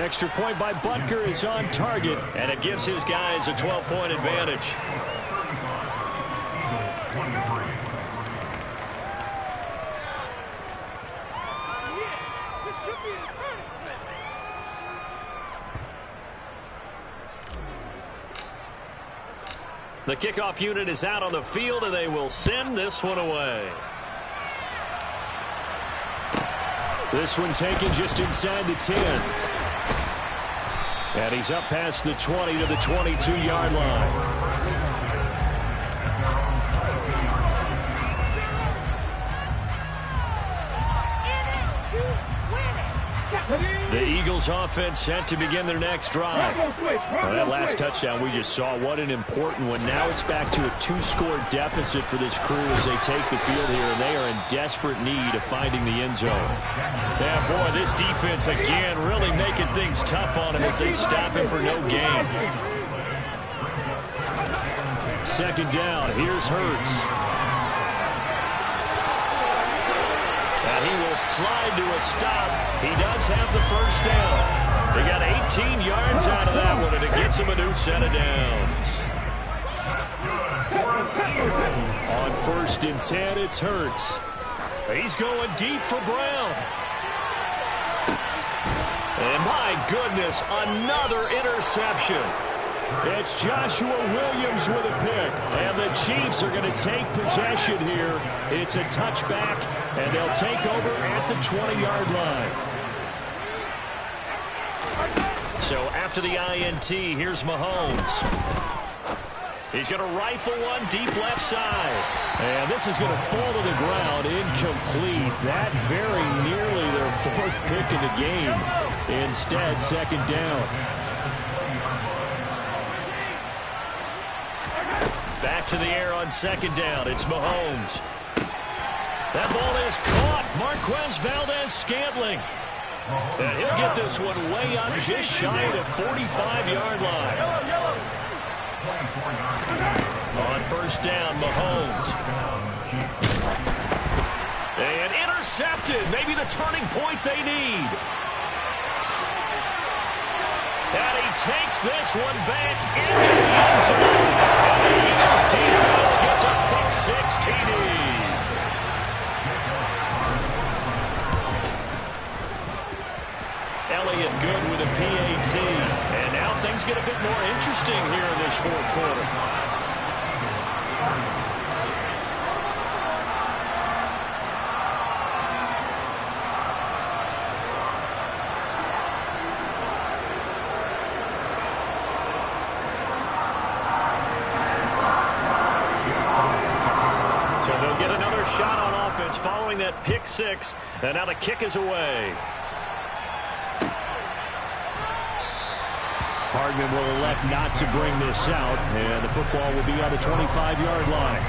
Extra point by Butker is on target, and it gives his guys a 12-point advantage. The kickoff unit is out on the field, and they will send this one away. This one taken just inside the 10. And he's up past the 20 to the 22-yard line. The Eagles offense set to begin their next drive. Well, that last touchdown we just saw, what an important one. Now it's back to a 2-score deficit for this crew as they take the field here, and they are in desperate need of finding the end zone. Yeah, boy, this defense again really making things tough on him as they stop him for no gain. Second down, here's Hurts. And he will slide to a stop. He does have the first down. They got 18 yards out of that one, and it gets him a new set of downs. On 1st and 10, it's Hurts. He's going deep for Brown. And my goodness, another interception. It's Joshua Williams with a pick. And the Chiefs are going to take possession here. It's a touchback, and they'll take over at the 20-yard line. So after the INT, here's Mahomes. He's going to rifle one deep left side. And this is going to fall to the ground, incomplete. That very nearly their 4th pick in the game. Instead, second down. Back to the air on second down. It's Mahomes. That ball is caught. Marquez Valdez-Scantling. And he'll get this one way up just shy of the 45-yard line. On 1st down, Mahomes. And intercepted. Maybe the turning point they need. And he takes this one back into the end zone. And the Eagles defense gets a pick-6 TD. Elliott good with a PAT. And now things get a bit more interesting here in this 4th quarter. Shot on offense following that pick-6, and now the kick is away. Hardman will elect not to bring this out, and the football will be on the 25-yard line.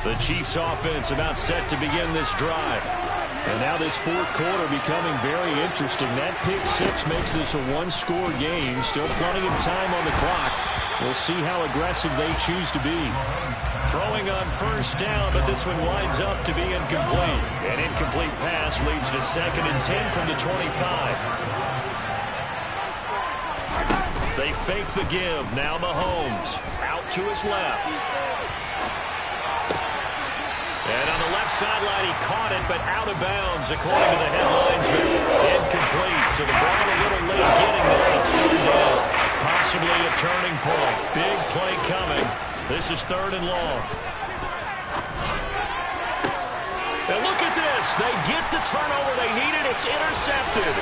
The Chiefs offense about set to begin this drive. And now this 4th quarter becoming very interesting. That pick-6 makes this a 1-score game. Still plenty of time on the clock. We'll see how aggressive they choose to be. Throwing on 1st down, but this one winds up to be incomplete. An incomplete pass leads to 2nd and 10 from the 25. They fake the give. Now Mahomes out to his left. And on the left sideline, he caught it, but out of bounds, according to the headlines. Incomplete, so the ball a little late getting there. It's 3rd down. Possibly a turning point. Big play coming. This is 3rd and long. And look at this. They get the turnover they needed. It's intercepted.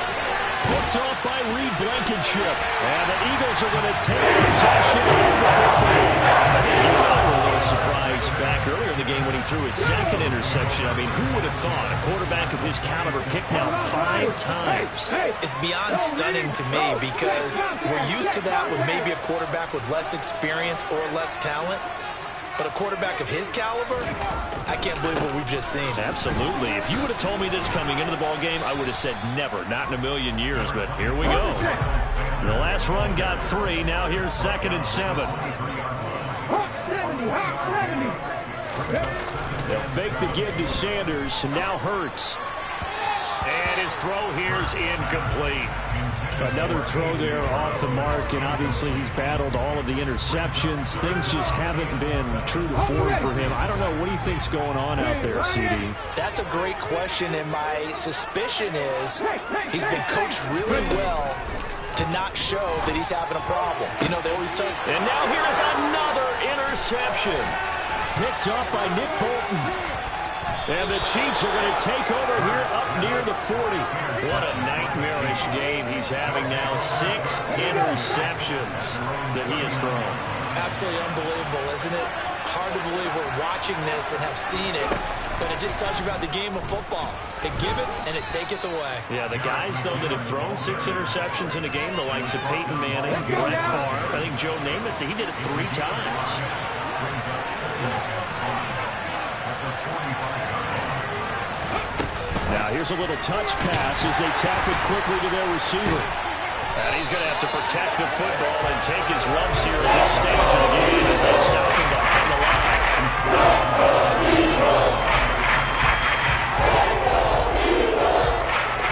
Picked off by Reed Blankenship. And the Eagles are going to take possession of the football. I think you and I were a little surprised back earlier in the game when he threw his 2nd interception. I mean, who would have thought a quarterback of his caliber picked now 5 times? It's beyond stunning to me because we're used to that with maybe a quarterback with less experience or less talent. But a quarterback of his caliber, I can't believe what we've just seen. Absolutely. If you would have told me this coming into the ballgame, I would have said never, not in a million years. But here we go. The last run got 3. Now here's 2nd and 7. They'll fake the give to Sanders. And now Hurts. And his throw here is incomplete. Another throw there off the mark, and obviously he's battled all of the interceptions. Things just haven't been true to form for him. I don't know. What do you think's going on out there, CD? That's a great question, and my suspicion is he's been coached really well to not show that he's having a problem. You know, they always tell. And now here is another interception. Picked up by Nick Bolton. And the Chiefs are going to take over here up near the 40. What a nightmarish game he's having now. 6 interceptions that he has thrown. Absolutely unbelievable, isn't it? Hard to believe we're watching this and have seen it, but it just tells you about the game of football. It giveth and it taketh away. Yeah, the guys, though, that have thrown 6 interceptions in a game, the likes of Peyton Manning, Brett Favre, I think Joe Namath, he did it 3 times. Now here's a little touch pass as they tap it quickly to their receiver. And he's going to have to protect the football and take his lumps here at this stage of the game as they stop him behind the line.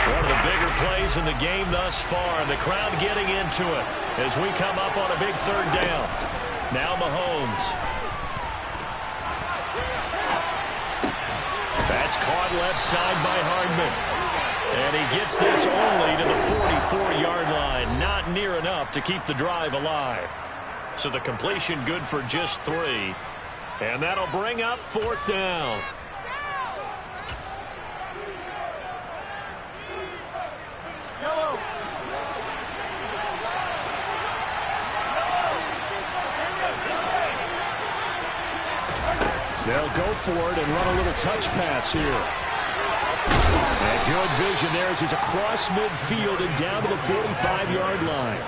One of the bigger plays in the game thus far, and the crowd getting into it as we come up on a big 3rd down. Now Mahomes. That's caught left side by Hardman. And he gets this only to the 44-yard line. Not near enough to keep the drive alive. So the completion good for just 3. And that'll bring up 4th down. They'll go for it and run a little touch pass here. And good vision there as he's across midfield and down to the 45-yard line.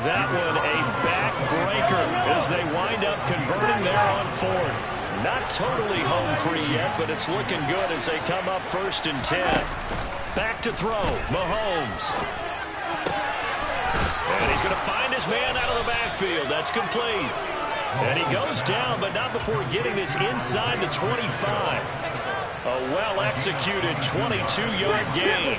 That one a backbreaker as they wind up converting there on 4th. Not totally home free yet, but it's looking good as they come up 1st and 10. Back to throw, Mahomes. And he's going to find his man out of the backfield. That's complete. And he goes down, but not before getting this inside the 25. A well-executed 22-yard gain.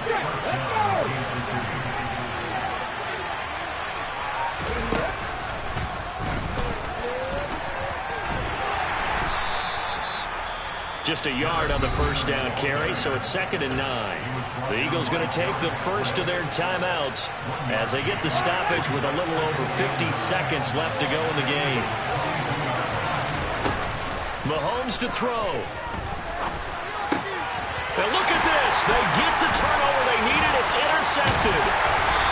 Just a yard on the 1st down carry, so it's 2nd and 9. The Eagles going to take the first of their timeouts as they get the stoppage with a little over 50 seconds left to go in the game. Mahomes to throw. And look at this. They get the turnover they needed. It's intercepted.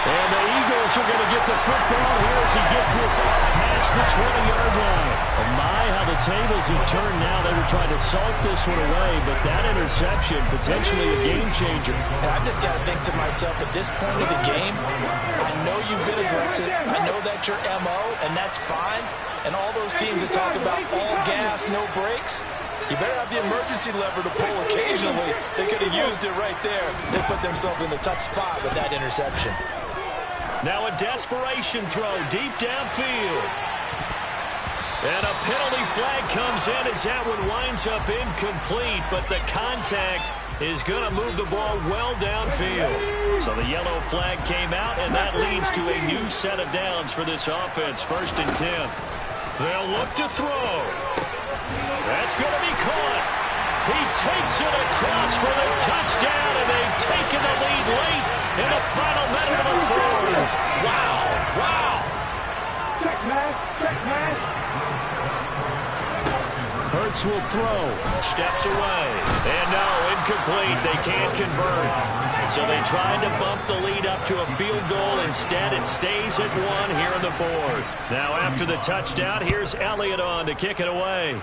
And the Eagles are going to get the football here as he gets this past the 20-yard line. Oh my, how the tables have turned now. They were trying to salt this one away, but that interception, potentially a game changer. And I just got to think to myself, at this point of the game, I know you've been aggressive. I know that's your MO, and that's fine. And all those teams that talk about all gas, no brakes, you better have the emergency lever to pull occasionally. They could have used it right there. They put themselves in a tough spot with that interception. Now a desperation throw deep downfield. And a penalty flag comes in as that one winds up incomplete, but the contact is going to move the ball well downfield. So the yellow flag came out, and that leads to a new set of downs for this offense. 1st and 10. They'll look to throw. That's going to be caught. He takes it across for the touchdown, and they've taken the lead late in the final minute of the 4th. Wow, wow. Check, man. Check, man. Hurts will throw. Steps away. And no, incomplete. They can't convert. So they tried to bump the lead up to a field goal. Instead, it stays at 1 here in the 4th. Now after the touchdown, here's Elliott on to kick it away.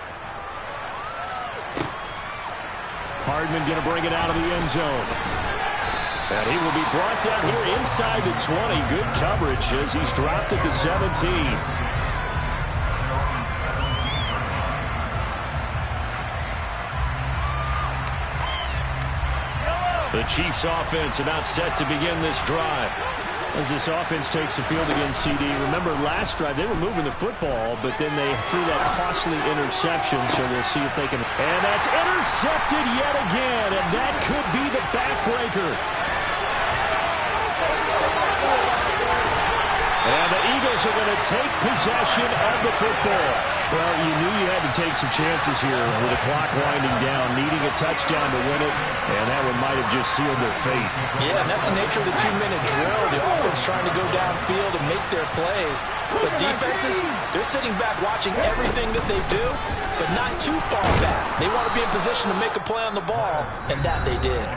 Hardman going to bring it out of the end zone. And he will be brought down here inside the 20. Good coverage as he's dropped at the 17. The Chiefs offense about set to begin this drive. As this offense takes the field against CD. Remember last drive they were moving the football, but then they threw that costly interception, so we'll see if they can. And that's intercepted yet again, and that could be the backbreaker. And the Eagles are going to take possession of the football. Well, you knew you had to take some chances here with the clock winding down, needing a touchdown to win it, and that one might have just sealed their fate. Yeah, and that's the nature of the 2-minute drill. The offense trying to go downfield and make their plays. But defenses, they're sitting back watching everything that they do, but not too far back. They want to be in position to make a play on the ball, and that they did.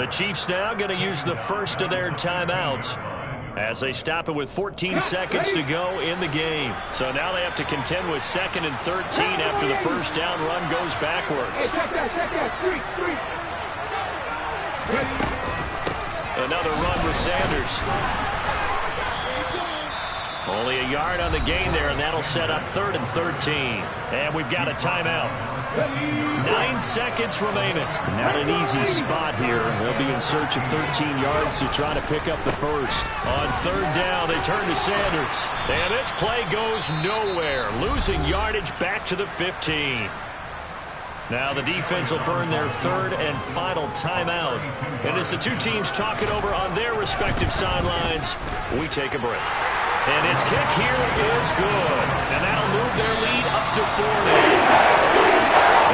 The Chiefs now going to use the first of their timeouts. As they stop it with 14 seconds to go in the game. So now they have to contend with 2nd and 13 after the first down run goes backwards. Another run with Sanders. Only a yard on the gain there, and that'll set up 3rd and 13. And we've got a timeout. 9 seconds remaining. Not an easy spot here. They'll be in search of 13 yards to try to pick up the first. On 3rd down, they turn to Sanders. And this play goes nowhere. Losing yardage back to the 15. Now the defense will burn their 3rd and final timeout. And as the two teams talk it over on their respective sidelines, we take a break. And his kick here is good. And that'll move their lead up to 4 now.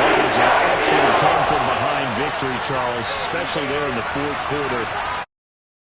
That is an excellent come from behind victory, Charles, especially there in the 4th quarter.